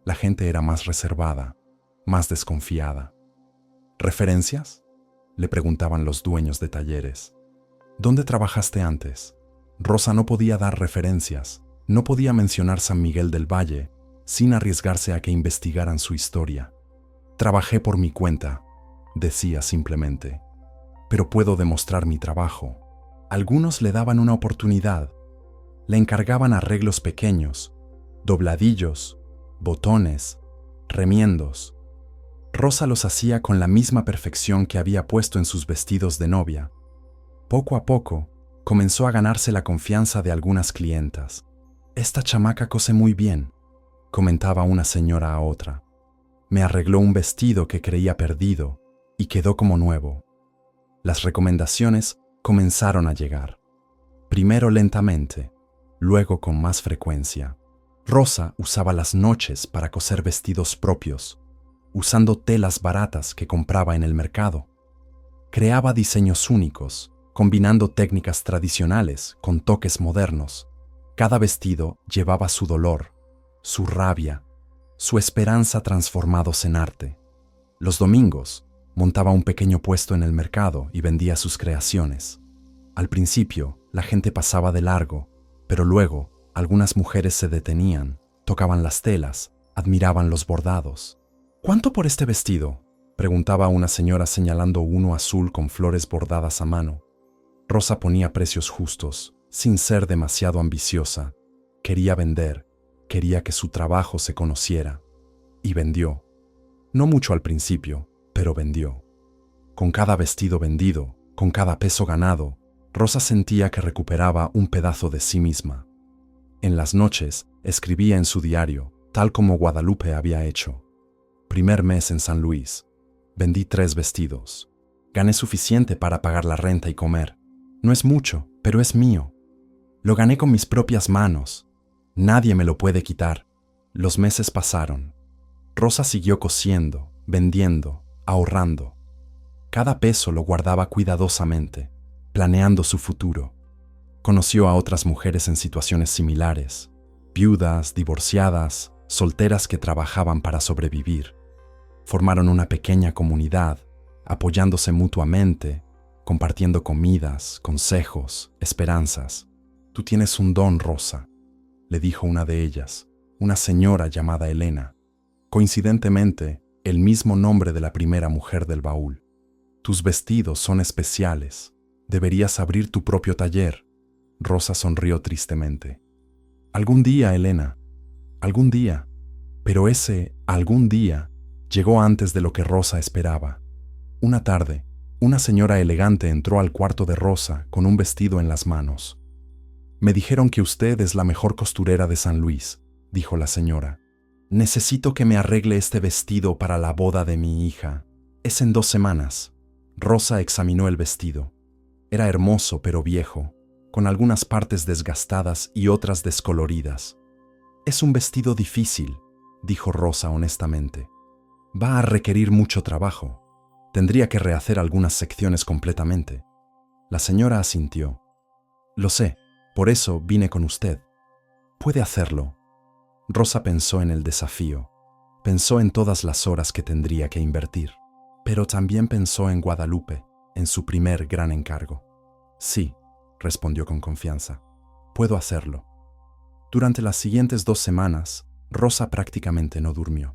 La gente era más reservada, más desconfiada. ¿Referencias?, le preguntaban los dueños de talleres. ¿Dónde trabajaste antes? Rosa no podía dar referencias, no podía mencionar San Miguel del Valle sin arriesgarse a que investigaran su historia. Trabajé por mi cuenta, decía simplemente, pero puedo demostrar mi trabajo. Algunos le daban una oportunidad. Le encargaban arreglos pequeños, dobladillos, botones, remiendos. Rosa los hacía con la misma perfección que había puesto en sus vestidos de novia. Poco a poco, comenzó a ganarse la confianza de algunas clientas. «Esta chamaca cose muy bien», comentaba una señora a otra. «Me arregló un vestido que creía perdido y quedó como nuevo». Las recomendaciones comenzaron a llegar. Primero lentamente, luego con más frecuencia. Rosa usaba las noches para coser vestidos propios, usando telas baratas que compraba en el mercado. Creaba diseños únicos, combinando técnicas tradicionales con toques modernos. Cada vestido llevaba su dolor, su rabia, su esperanza transformados en arte. Los domingos, montaba un pequeño puesto en el mercado y vendía sus creaciones. Al principio, la gente pasaba de largo, pero luego, algunas mujeres se detenían, tocaban las telas, admiraban los bordados. «¿Cuánto por este vestido?», preguntaba una señora señalando uno azul con flores bordadas a mano. Rosa ponía precios justos, sin ser demasiado ambiciosa. Quería vender, quería que su trabajo se conociera. Y vendió. No mucho al principio, pero vendió. Con cada vestido vendido, con cada peso ganado, Rosa sentía que recuperaba un pedazo de sí misma. En las noches, escribía en su diario, tal como Guadalupe había hecho. Primer mes en San Luis. Vendí 3 vestidos. Gané suficiente para pagar la renta y comer. No es mucho, pero es mío. Lo gané con mis propias manos. Nadie me lo puede quitar. Los meses pasaron. Rosa siguió cosiendo, vendiendo, ahorrando. Cada peso lo guardaba cuidadosamente, planeando su futuro. Conoció a otras mujeres en situaciones similares, viudas, divorciadas, solteras que trabajaban para sobrevivir. Formaron una pequeña comunidad, apoyándose mutuamente, compartiendo comidas, consejos, esperanzas. «Tú tienes un don, Rosa», le dijo una de ellas, una señora llamada Elena. Coincidentemente, el mismo nombre de la primera mujer del baúl. «Tus vestidos son especiales. Deberías abrir tu propio taller». Rosa sonrió tristemente. «Algún día, Elena, algún día». Pero ese algún día llegó antes de lo que Rosa esperaba. Una tarde, una señora elegante entró al cuarto de Rosa con un vestido en las manos. «Me dijeron que usted es la mejor costurera de San Luis», dijo la señora. «Necesito que me arregle este vestido para la boda de mi hija. Es en 2 semanas». Rosa examinó el vestido. Era hermoso pero viejo, con algunas partes desgastadas y otras descoloridas. «Es un vestido difícil», dijo Rosa honestamente. «Va a requerir mucho trabajo. Tendría que rehacer algunas secciones completamente». La señora asintió. «Lo sé, por eso vine con usted. Puede hacerlo». Rosa pensó en el desafío. Pensó en todas las horas que tendría que invertir. Pero también pensó en Guadalupe, en su primer gran encargo. «Sí», respondió con confianza. «Puedo hacerlo». Durante las siguientes 2 semanas, Rosa prácticamente no durmió.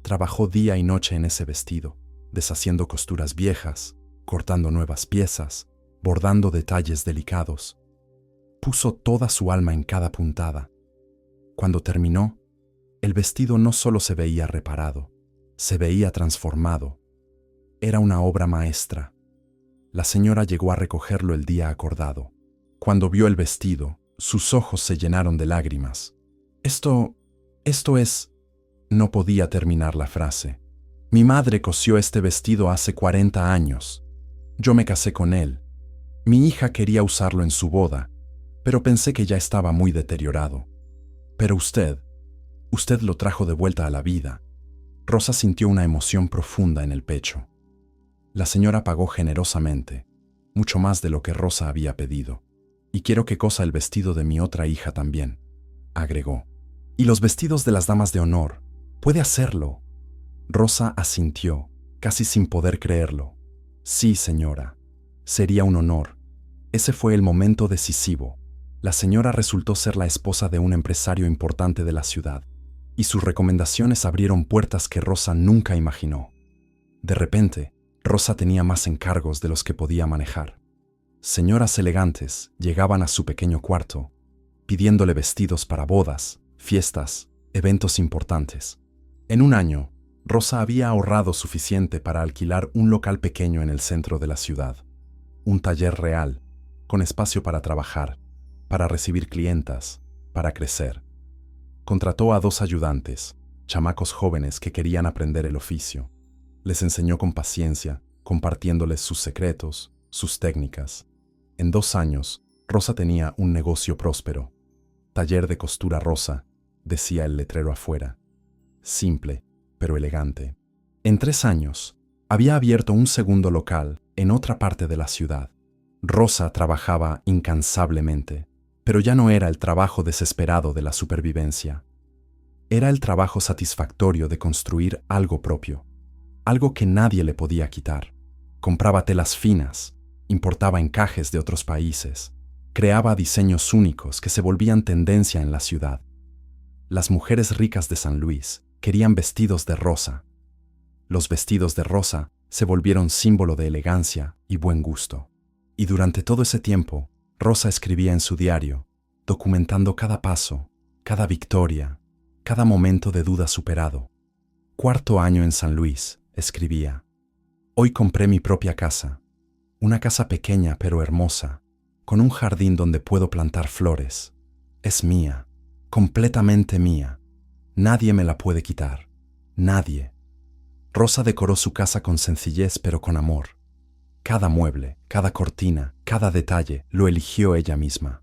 Trabajó día y noche en ese vestido, deshaciendo costuras viejas, cortando nuevas piezas, bordando detalles delicados. Puso toda su alma en cada puntada. Cuando terminó, el vestido no solo se veía reparado, se veía transformado. Era una obra maestra. La señora llegó a recogerlo el día acordado. Cuando vio el vestido, sus ojos se llenaron de lágrimas. Esto es... No podía terminar la frase. Mi madre cosió este vestido hace 40 años. Yo me casé con él. Mi hija quería usarlo en su boda, pero pensé que ya estaba muy deteriorado. Pero usted lo trajo de vuelta a la vida. Rosa sintió una emoción profunda en el pecho. La señora pagó generosamente, mucho más de lo que Rosa había pedido. Y quiero que cosa el vestido de mi otra hija también, agregó. Y los vestidos de las damas de honor. ¿Puede hacerlo? Rosa asintió, casi sin poder creerlo. Sí, señora. Sería un honor. Ese fue el momento decisivo. La señora resultó ser la esposa de un empresario importante de la ciudad, y sus recomendaciones abrieron puertas que Rosa nunca imaginó. De repente, Rosa tenía más encargos de los que podía manejar. Señoras elegantes llegaban a su pequeño cuarto, pidiéndole vestidos para bodas, fiestas, eventos importantes. En un año, Rosa había ahorrado suficiente para alquilar un local pequeño en el centro de la ciudad, un taller real, con espacio para trabajar, para recibir clientas, para crecer. Contrató a 2 ayudantes, chamacos jóvenes que querían aprender el oficio. Les enseñó con paciencia, compartiéndoles sus secretos, sus técnicas. En 2 años, Rosa tenía un negocio próspero. Taller de costura Rosa, decía el letrero afuera. Simple, pero elegante. En 3 años, había abierto un segundo local en otra parte de la ciudad. Rosa trabajaba incansablemente, pero ya no era el trabajo desesperado de la supervivencia. Era el trabajo satisfactorio de construir algo propio, algo que nadie le podía quitar. Compraba telas finas, importaba encajes de otros países, creaba diseños únicos que se volvían tendencia en la ciudad. Las mujeres ricas de San Luis querían vestidos de Rosa. Los vestidos de Rosa se volvieron símbolo de elegancia y buen gusto. Y durante todo ese tiempo, Rosa escribía en su diario, documentando cada paso, cada victoria, cada momento de duda superado. 4º año en San Luis, escribía. Hoy compré mi propia casa, una casa pequeña pero hermosa, con un jardín donde puedo plantar flores. Es mía, completamente mía. Nadie me la puede quitar. Nadie. Rosa decoró su casa con sencillez pero con amor. Cada mueble, cada cortina, cada detalle lo eligió ella misma.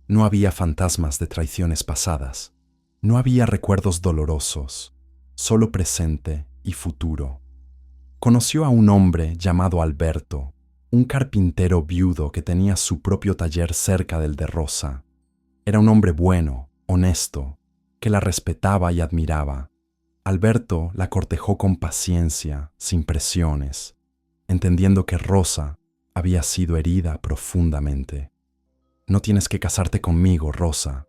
No había fantasmas de traiciones pasadas. No había recuerdos dolorosos. Solo presente y futuro. Conoció a un hombre llamado Alberto, un carpintero viudo que tenía su propio taller cerca del de Rosa. Era un hombre bueno, honesto, que la respetaba y admiraba. Alberto la cortejó con paciencia, sin presiones, entendiendo que Rosa había sido herida profundamente. «No tienes que casarte conmigo, Rosa»,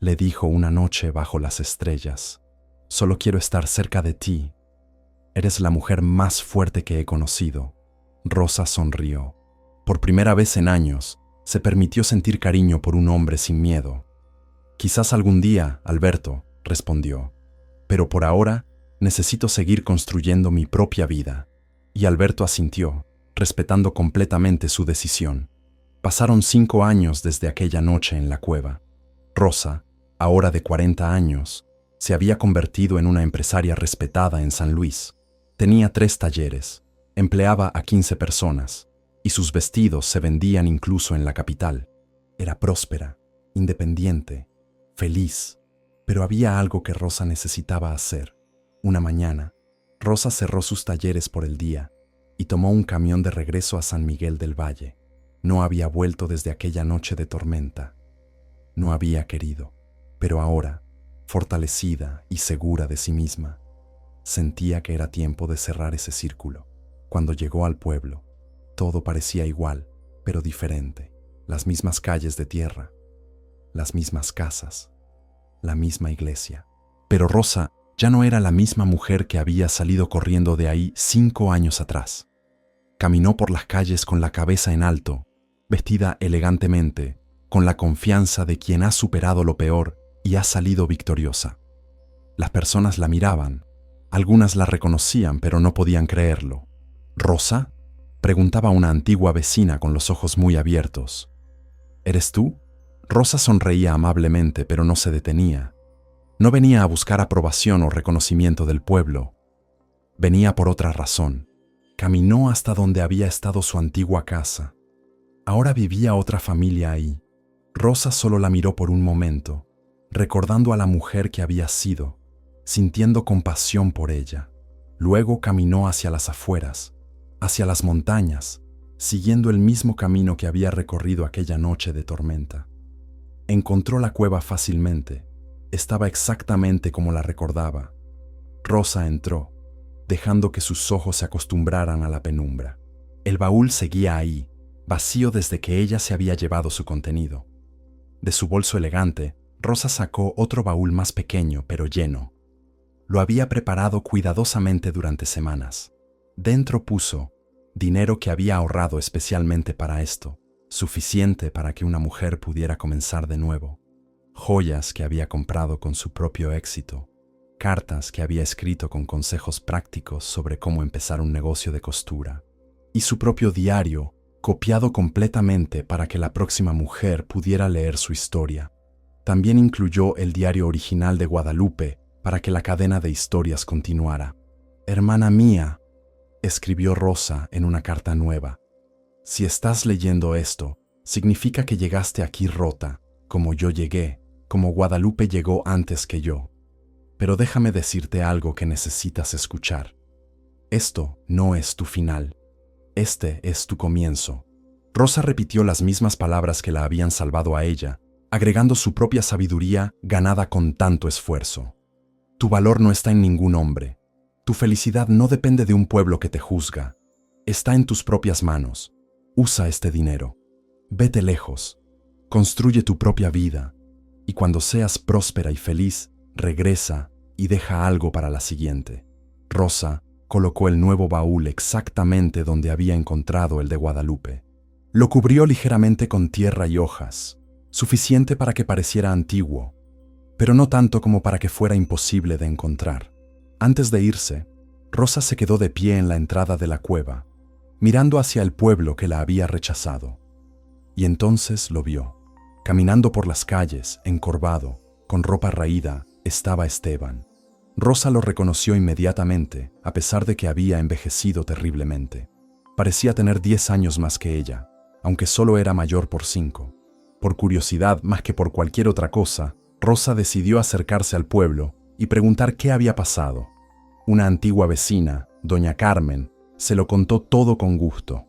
le dijo una noche bajo las estrellas. «Solo quiero estar cerca de ti. Eres la mujer más fuerte que he conocido». Rosa sonrió. Por primera vez en años, se permitió sentir cariño por un hombre sin miedo. «Quizás algún día, Alberto», respondió, «pero por ahora necesito seguir construyendo mi propia vida». Y Alberto asintió, respetando completamente su decisión. Pasaron 5 años desde aquella noche en la cueva. Rosa, ahora de 40 años, se había convertido en una empresaria respetada en San Luis. Tenía 3 talleres, empleaba a 15 personas, y sus vestidos se vendían incluso en la capital. Era próspera, independiente, feliz, pero había algo que Rosa necesitaba hacer. Una mañana, Rosa cerró sus talleres por el día y tomó un camión de regreso a San Miguel del Valle. No había vuelto desde aquella noche de tormenta. No había querido, pero ahora, fortalecida y segura de sí misma, sentía que era tiempo de cerrar ese círculo. Cuando llegó al pueblo, todo parecía igual, pero diferente. Las mismas calles de tierra, las mismas casas, la misma iglesia. Pero Rosa ya no era la misma mujer que había salido corriendo de ahí 5 años atrás. Caminó por las calles con la cabeza en alto, vestida elegantemente, con la confianza de quien ha superado lo peor y ha salido victoriosa. Las personas la miraban, algunas la reconocían pero no podían creerlo. «¿Rosa?», preguntaba una antigua vecina con los ojos muy abiertos. «¿Eres tú?». Rosa sonreía amablemente pero no se detenía. No venía a buscar aprobación o reconocimiento del pueblo. Venía por otra razón. Caminó hasta donde había estado su antigua casa. Ahora vivía otra familia ahí. Rosa solo la miró por un momento, recordando a la mujer que había sido, sintiendo compasión por ella. Luego caminó hacia las afueras, hacia las montañas, siguiendo el mismo camino que había recorrido aquella noche de tormenta. Encontró la cueva fácilmente. Estaba exactamente como la recordaba. Rosa entró, dejando que sus ojos se acostumbraran a la penumbra. El baúl seguía ahí, vacío desde que ella se había llevado su contenido. De su bolso elegante, Rosa sacó otro baúl más pequeño pero lleno. Lo había preparado cuidadosamente durante semanas. Dentro puso dinero que había ahorrado especialmente para esto, suficiente para que una mujer pudiera comenzar de nuevo. Joyas que había comprado con su propio éxito, cartas que había escrito con consejos prácticos sobre cómo empezar un negocio de costura, y su propio diario, copiado completamente para que la próxima mujer pudiera leer su historia. También incluyó el diario original de Guadalupe para que la cadena de historias continuara. «Hermana mía», escribió Rosa en una carta nueva, «si estás leyendo esto, significa que llegaste aquí rota, como yo llegué, como Guadalupe llegó antes que yo. Pero déjame decirte algo que necesitas escuchar. Esto no es tu final. Este es tu comienzo». Rosa repitió las mismas palabras que la habían salvado a ella, agregando su propia sabiduría ganada con tanto esfuerzo. «Tu valor no está en ningún hombre. Tu felicidad no depende de un pueblo que te juzga. Está en tus propias manos. Usa este dinero. Vete lejos. Construye tu propia vida. Y cuando seas próspera y feliz, regresa y deja algo para la siguiente». Rosa colocó el nuevo baúl exactamente donde había encontrado el de Guadalupe. Lo cubrió ligeramente con tierra y hojas, suficiente para que pareciera antiguo, pero no tanto como para que fuera imposible de encontrar. Antes de irse, Rosa se quedó de pie en la entrada de la cueva, mirando hacia el pueblo que la había rechazado. Y entonces lo vio. Caminando por las calles, encorvado, con ropa raída, estaba Esteban. Rosa lo reconoció inmediatamente, a pesar de que había envejecido terriblemente. Parecía tener 10 años más que ella, aunque solo era mayor por 5. Por curiosidad más que por cualquier otra cosa, Rosa decidió acercarse al pueblo y preguntar qué había pasado. Una antigua vecina, doña Carmen, se lo contó todo con gusto.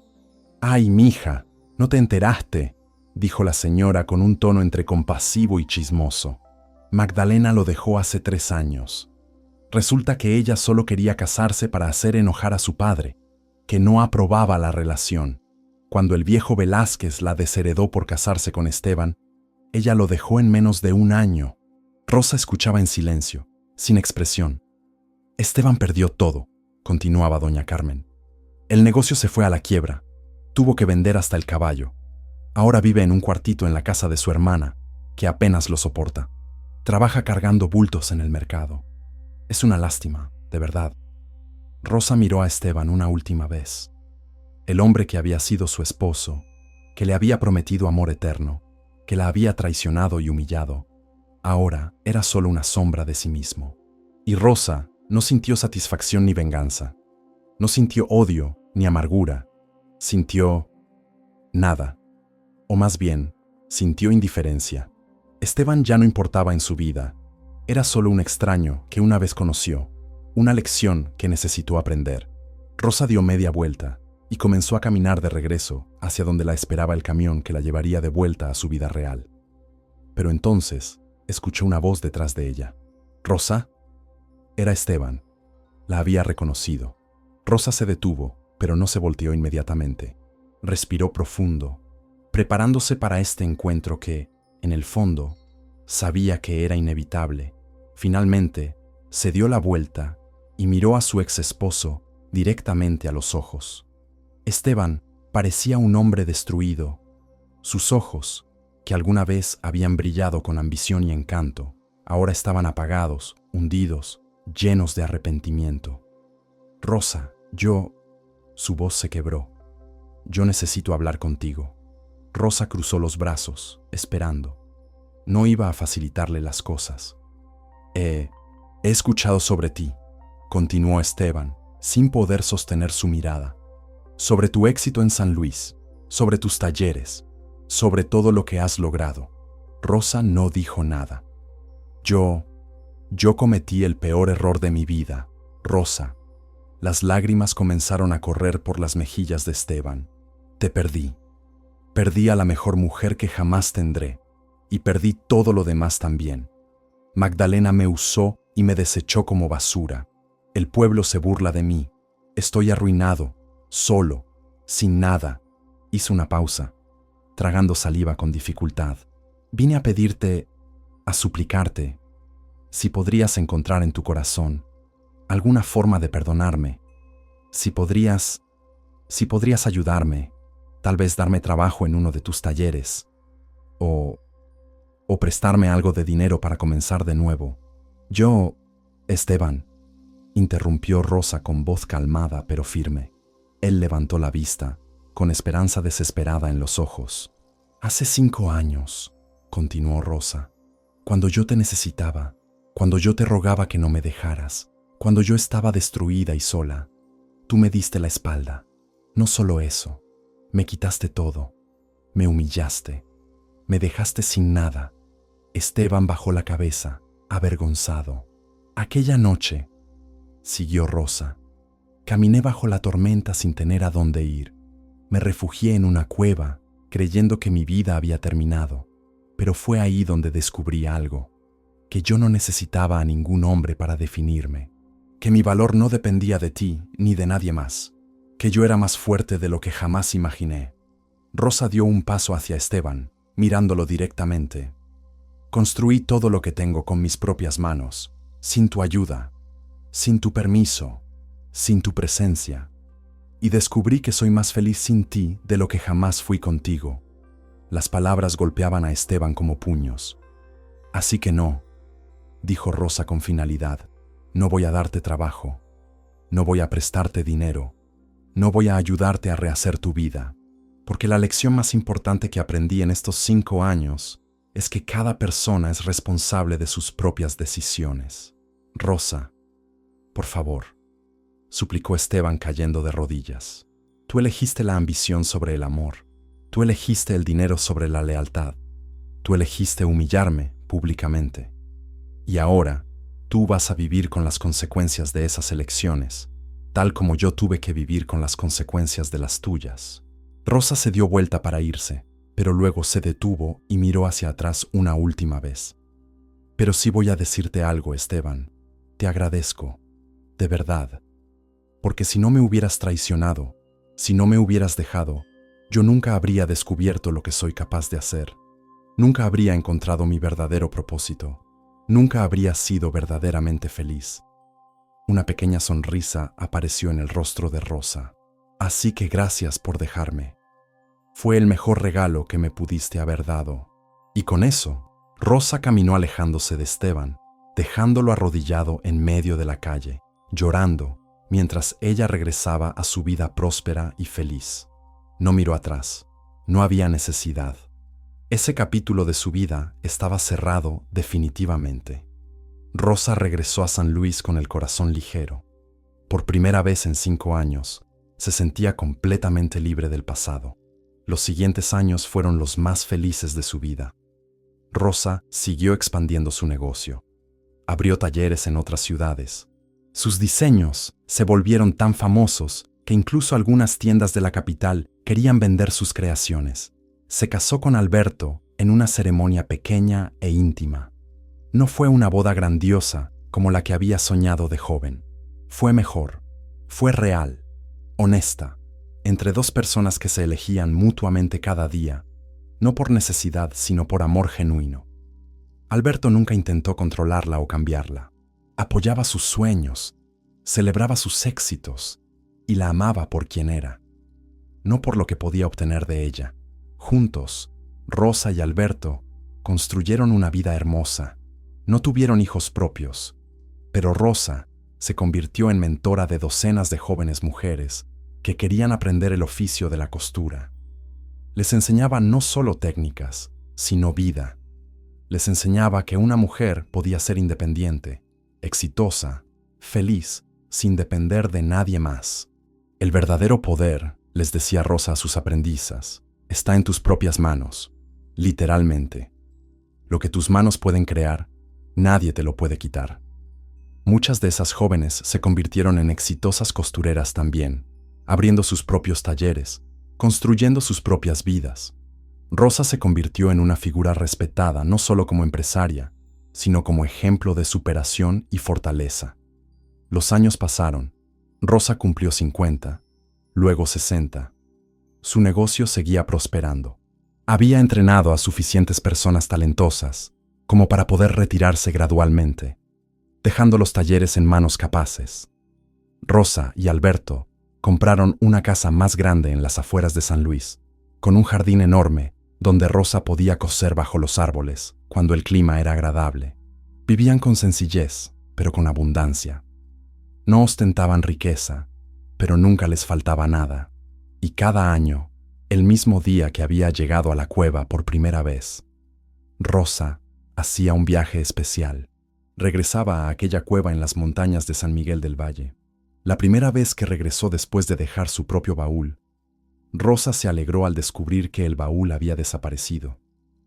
«Ay, mija, ¿no te enteraste?», dijo la señora con un tono entre compasivo y chismoso. «Magdalena lo dejó hace 3 años. Resulta que ella solo quería casarse para hacer enojar a su padre, que no aprobaba la relación. Cuando el viejo Velázquez la desheredó por casarse con Esteban, ella lo dejó en menos de 1 año». Rosa escuchaba en silencio, sin expresión. «Esteban perdió todo», continuaba doña Carmen. «El negocio se fue a la quiebra. Tuvo que vender hasta el caballo. Ahora vive en un cuartito en la casa de su hermana, que apenas lo soporta. Trabaja cargando bultos en el mercado. Es una lástima, de verdad». Rosa miró a Esteban una última vez. El hombre que había sido su esposo, que le había prometido amor eterno, que la había traicionado y humillado, ahora era solo una sombra de sí mismo. Y Rosa no sintió satisfacción ni venganza. No sintió odio ni amargura. Sintió nada. O más bien, sintió indiferencia. Esteban ya no importaba en su vida. Era solo un extraño que una vez conoció, una lección que necesitó aprender. Rosa dio media vuelta y comenzó a caminar de regreso hacia donde la esperaba el camión que la llevaría de vuelta a su vida real. Pero entonces escuchó una voz detrás de ella. «¿Rosa?». Era Esteban. La había reconocido. Rosa se detuvo, pero no se volteó inmediatamente. Respiró profundo, preparándose para este encuentro que, en el fondo, sabía que era inevitable. Finalmente, se dio la vuelta y miró a su ex esposo directamente a los ojos. Esteban parecía un hombre destruido. Sus ojos, que alguna vez habían brillado con ambición y encanto, ahora estaban apagados, hundidos, llenos de arrepentimiento. «Rosa, yo…». Su voz se quebró. «Yo necesito hablar contigo». Rosa cruzó los brazos, esperando. No iba a facilitarle las cosas. He escuchado sobre ti, continuó Esteban, sin poder sostener su mirada, sobre tu éxito en San Luis, sobre tus talleres, sobre todo lo que has logrado. Rosa no dijo nada. Yo cometí el peor error de mi vida, Rosa. Las lágrimas comenzaron a correr por las mejillas de Esteban. Te perdí. Perdí a la mejor mujer que jamás tendré, y perdí todo lo demás también. Magdalena me usó y me desechó como basura. El pueblo se burla de mí. Estoy arruinado, solo, sin nada. Hizo una pausa, tragando saliva con dificultad. Vine a pedirte, a suplicarte, si podrías encontrar en tu corazón alguna forma de perdonarme, si podrías ayudarme, tal vez darme trabajo en uno de tus talleres, o prestarme algo de dinero para comenzar de nuevo. Yo, Esteban, interrumpió Rosa con voz calmada pero firme. Él levantó la vista, con esperanza desesperada en los ojos. Hace 5 años, continuó Rosa, cuando yo te necesitaba, cuando yo te rogaba que no me dejaras, cuando yo estaba destruida y sola, tú me diste la espalda. No solo eso, me quitaste todo, me humillaste, me dejaste sin nada. Esteban bajó la cabeza, avergonzado. Aquella noche, siguió Rosa, caminé bajo la tormenta sin tener a dónde ir. Me refugié en una cueva, creyendo que mi vida había terminado, pero fue ahí donde descubrí algo, que yo no necesitaba a ningún hombre para definirme, que mi valor no dependía de ti ni de nadie más, que yo era más fuerte de lo que jamás imaginé. Rosa dio un paso hacia Esteban, mirándolo directamente. Construí todo lo que tengo con mis propias manos, sin tu ayuda, sin tu permiso, sin tu presencia, y descubrí que soy más feliz sin ti de lo que jamás fui contigo. Las palabras golpeaban a Esteban como puños. Así que no, dijo Rosa con finalidad, no voy a darte trabajo, no voy a prestarte dinero, no voy a ayudarte a rehacer tu vida, porque la lección más importante que aprendí en estos 5 años es que cada persona es responsable de sus propias decisiones. Rosa, por favor, suplicó Esteban cayendo de rodillas. Tú elegiste la ambición sobre el amor, tú elegiste el dinero sobre la lealtad, tú elegiste humillarme públicamente. Y ahora, tú vas a vivir con las consecuencias de esas elecciones, tal como yo tuve que vivir con las consecuencias de las tuyas. Rosa se dio vuelta para irse, pero luego se detuvo y miró hacia atrás una última vez. Pero sí voy a decirte algo, Esteban. Te agradezco, de verdad, porque si no me hubieras traicionado, si no me hubieras dejado, yo nunca habría descubierto lo que soy capaz de hacer. Nunca habría encontrado mi verdadero propósito. Nunca habría sido verdaderamente feliz. Una pequeña sonrisa apareció en el rostro de Rosa. Así que gracias por dejarme. Fue el mejor regalo que me pudiste haber dado. Y con eso, Rosa caminó alejándose de Esteban, dejándolo arrodillado en medio de la calle, llorando, mientras ella regresaba a su vida próspera y feliz. No miró atrás. No había necesidad. Ese capítulo de su vida estaba cerrado definitivamente. Rosa regresó a San Luis con el corazón ligero. Por primera vez en 5 años, se sentía completamente libre del pasado. Los siguientes años fueron los más felices de su vida. Rosa siguió expandiendo su negocio. Abrió talleres en otras ciudades. Sus diseños se volvieron tan famosos que incluso algunas tiendas de la capital querían vender sus creaciones. Se casó con Alberto en una ceremonia pequeña e íntima. No fue una boda grandiosa como la que había soñado de joven. Fue mejor, fue real, honesta, entre 2 personas que se elegían mutuamente cada día, no por necesidad, sino por amor genuino. Alberto nunca intentó controlarla o cambiarla. Apoyaba sus sueños, celebraba sus éxitos y la amaba por quien era, no por lo que podía obtener de ella. Juntos, Rosa y Alberto construyeron una vida hermosa. No tuvieron hijos propios, pero Rosa se convirtió en mentora de docenas de jóvenes mujeres que querían aprender el oficio de la costura. Les enseñaba no solo técnicas, sino vida. Les enseñaba que una mujer podía ser independiente, exitosa, feliz, sin depender de nadie más. El verdadero poder, les decía Rosa a sus aprendizas, está en tus propias manos, literalmente. Lo que tus manos pueden crear, nadie te lo puede quitar. Muchas de esas jóvenes se convirtieron en exitosas costureras también, abriendo sus propios talleres, construyendo sus propias vidas. Rosa se convirtió en una figura respetada no solo como empresaria, sino como ejemplo de superación y fortaleza. Los años pasaron. Rosa cumplió 50, luego 60. Su negocio seguía prosperando. Había entrenado a suficientes personas talentosas como para poder retirarse gradualmente, dejando los talleres en manos capaces. Rosa y Alberto compraron una casa más grande en las afueras de San Luis, con un jardín enorme donde Rosa podía coser bajo los árboles cuando el clima era agradable. Vivían con sencillez, pero con abundancia. No ostentaban riqueza, pero nunca les faltaba nada. Y cada año, el mismo día que había llegado a la cueva por primera vez, Rosa hacía un viaje especial. Regresaba a aquella cueva en las montañas de San Miguel del Valle. La primera vez que regresó después de dejar su propio baúl, Rosa se alegró al descubrir que el baúl había desaparecido.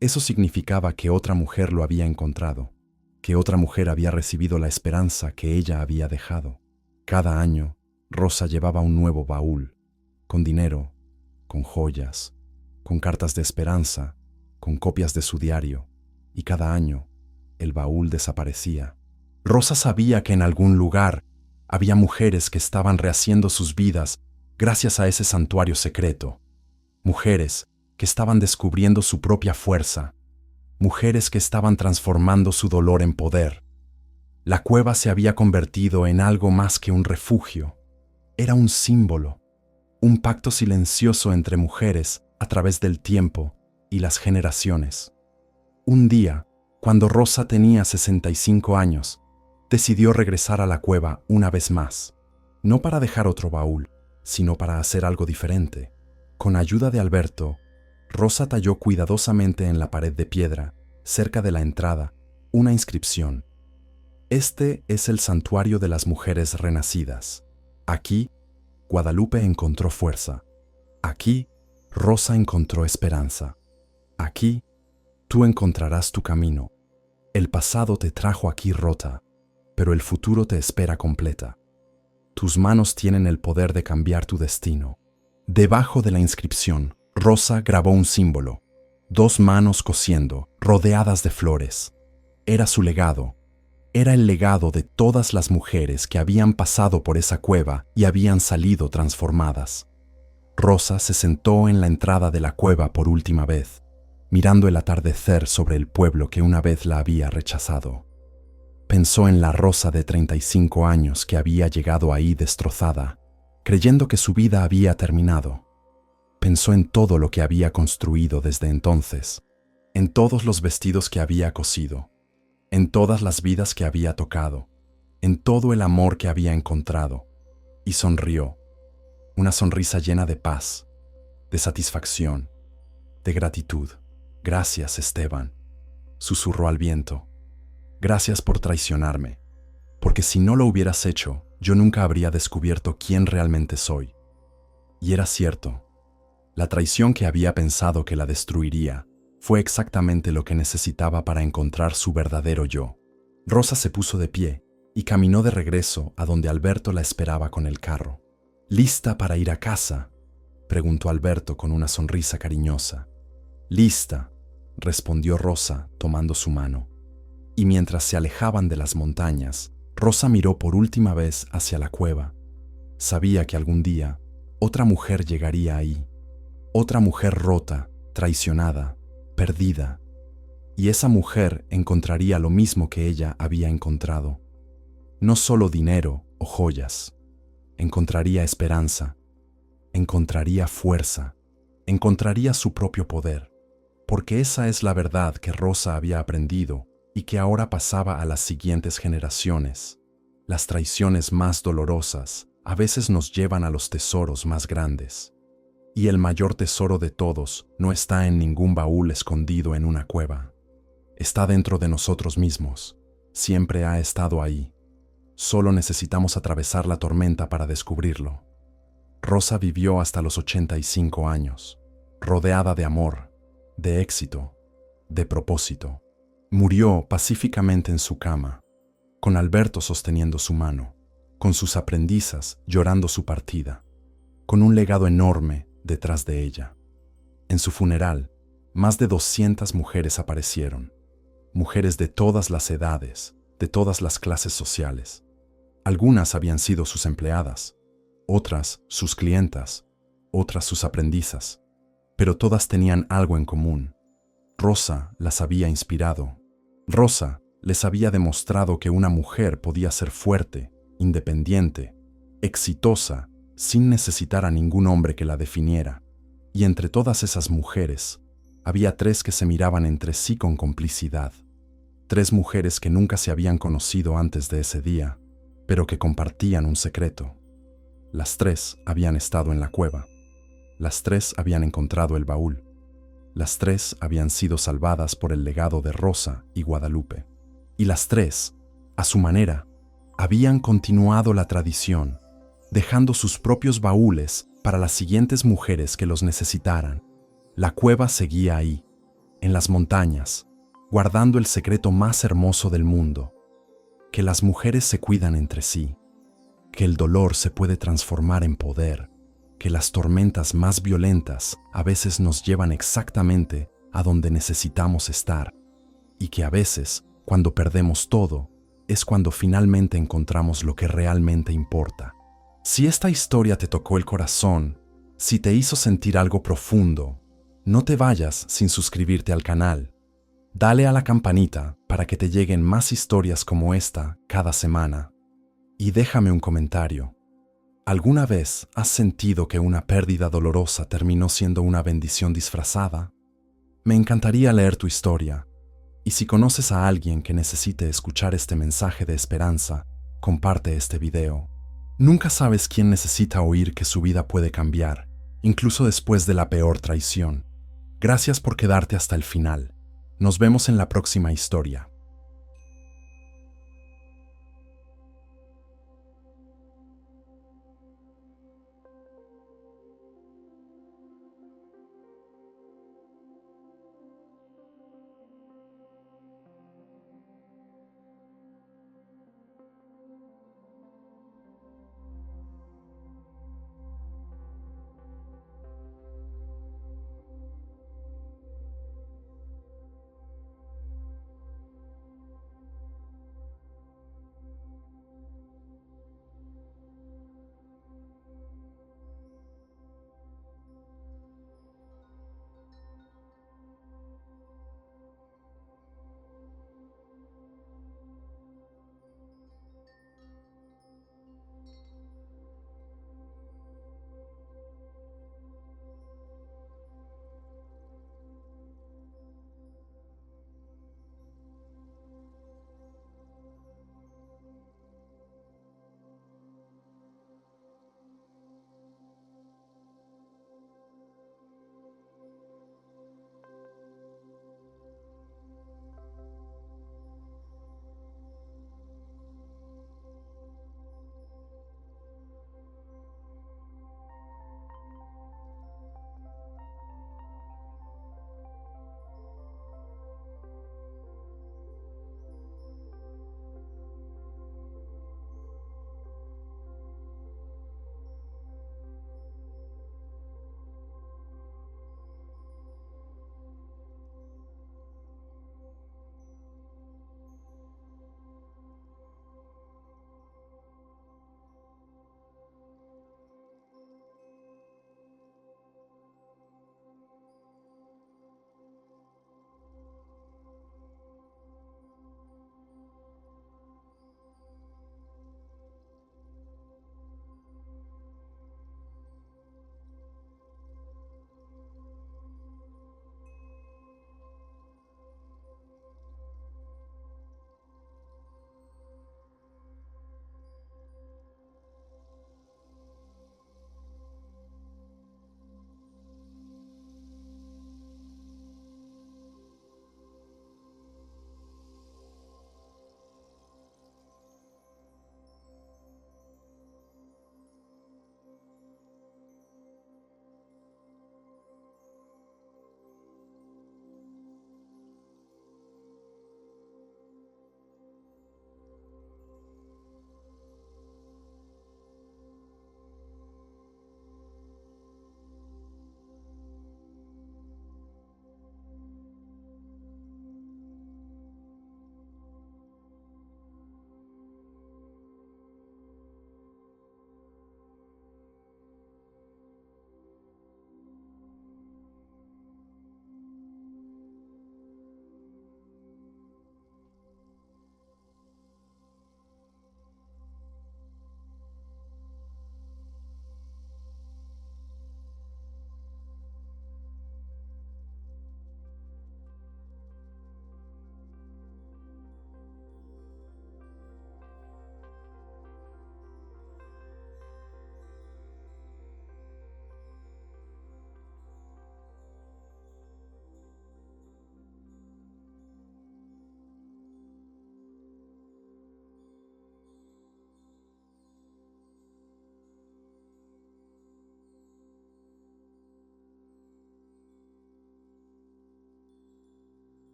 Eso significaba que otra mujer lo había encontrado, que otra mujer había recibido la esperanza que ella había dejado. Cada año, Rosa llevaba un nuevo baúl, con dinero, con joyas, con cartas de esperanza, con copias de su diario, y cada año, el baúl desaparecía. Rosa sabía que en algún lugar había mujeres que estaban rehaciendo sus vidas gracias a ese santuario secreto. Mujeres que estaban descubriendo su propia fuerza. Mujeres que estaban transformando su dolor en poder. La cueva se había convertido en algo más que un refugio. Era un símbolo, un pacto silencioso entre mujeres a través del tiempo y las generaciones. Un día, cuando Rosa tenía 65 años, decidió regresar a la cueva una vez más, no para dejar otro baúl, sino para hacer algo diferente. Con ayuda de Alberto, Rosa talló cuidadosamente en la pared de piedra, cerca de la entrada, una inscripción. Este es el santuario de las mujeres renacidas. Aquí, Guadalupe encontró fuerza. Aquí, Rosa encontró esperanza. Aquí, tú encontrarás tu camino. El pasado te trajo aquí rota, pero el futuro te espera completa. Tus manos tienen el poder de cambiar tu destino. Debajo de la inscripción, Rosa grabó un símbolo, 2 manos cosiendo, rodeadas de flores. Era su legado. Era el legado de todas las mujeres que habían pasado por esa cueva y habían salido transformadas. Rosa se sentó en la entrada de la cueva por última vez, mirando el atardecer sobre el pueblo que una vez la había rechazado. Pensó en la Rosa de 35 años que había llegado ahí destrozada, creyendo que su vida había terminado. Pensó en todo lo que había construido desde entonces, en todos los vestidos que había cosido, en todas las vidas que había tocado, en todo el amor que había encontrado, y sonrió, una sonrisa llena de paz, de satisfacción, de gratitud. Gracias, Esteban, susurró al viento. Gracias por traicionarme, porque si no lo hubieras hecho, yo nunca habría descubierto quién realmente soy. Y era cierto. La traición que había pensado que la destruiría fue exactamente lo que necesitaba para encontrar su verdadero yo. Rosa se puso de pie y caminó de regreso a donde Alberto la esperaba con el carro. ¿Lista para ir a casa?, preguntó Alberto con una sonrisa cariñosa. Lista, respondió Rosa tomando su mano. Y mientras se alejaban de las montañas, Rosa miró por última vez hacia la cueva. Sabía que algún día otra mujer llegaría ahí. Otra mujer rota, traicionada, perdida. Y esa mujer encontraría lo mismo que ella había encontrado. No solo dinero o joyas. Encontraría esperanza. Encontraría fuerza. Encontraría su propio poder. Porque esa es la verdad que Rosa había aprendido y que ahora pasaba a las siguientes generaciones. Las traiciones más dolorosas a veces nos llevan a los tesoros más grandes. Y el mayor tesoro de todos no está en ningún baúl escondido en una cueva. Está dentro de nosotros mismos. Siempre ha estado ahí. Solo necesitamos atravesar la tormenta para descubrirlo. Rosa vivió hasta los 85 años, rodeada de amor, de éxito, de propósito. Murió pacíficamente en su cama, con Alberto sosteniendo su mano, con sus aprendizas llorando su partida, con un legado enorme detrás de ella. En su funeral, más de 200 mujeres aparecieron, mujeres de todas las edades, de todas las clases sociales. Algunas habían sido sus empleadas, otras sus clientas, otras sus aprendizas, pero todas tenían algo en común. Rosa las había inspirado. Rosa les había demostrado que una mujer podía ser fuerte, independiente, exitosa, sin necesitar a ningún hombre que la definiera. Y entre todas esas mujeres, había 3 que se miraban entre sí con complicidad. 3 mujeres que nunca se habían conocido antes de ese día, pero que compartían un secreto. Las 3 habían estado en la cueva. Las 3 habían encontrado el baúl. Las 3 habían sido salvadas por el legado de Rosa y Guadalupe. Y las 3, a su manera, habían continuado la tradición, dejando sus propios baúles para las siguientes mujeres que los necesitaran. La cueva seguía ahí, en las montañas, guardando el secreto más hermoso del mundo: que las mujeres se cuidan entre sí, que el dolor se puede transformar en poder, que las tormentas más violentas a veces nos llevan exactamente a donde necesitamos estar, y que a veces, cuando perdemos todo, es cuando finalmente encontramos lo que realmente importa. Si esta historia te tocó el corazón, si te hizo sentir algo profundo, no te vayas sin suscribirte al canal. Dale a la campanita para que te lleguen más historias como esta cada semana. Y déjame un comentario. ¿Alguna vez has sentido que una pérdida dolorosa terminó siendo una bendición disfrazada? Me encantaría leer tu historia. Y si conoces a alguien que necesite escuchar este mensaje de esperanza, comparte este video. Nunca sabes quién necesita oír que su vida puede cambiar, incluso después de la peor traición. Gracias por quedarte hasta el final. Nos vemos en la próxima historia.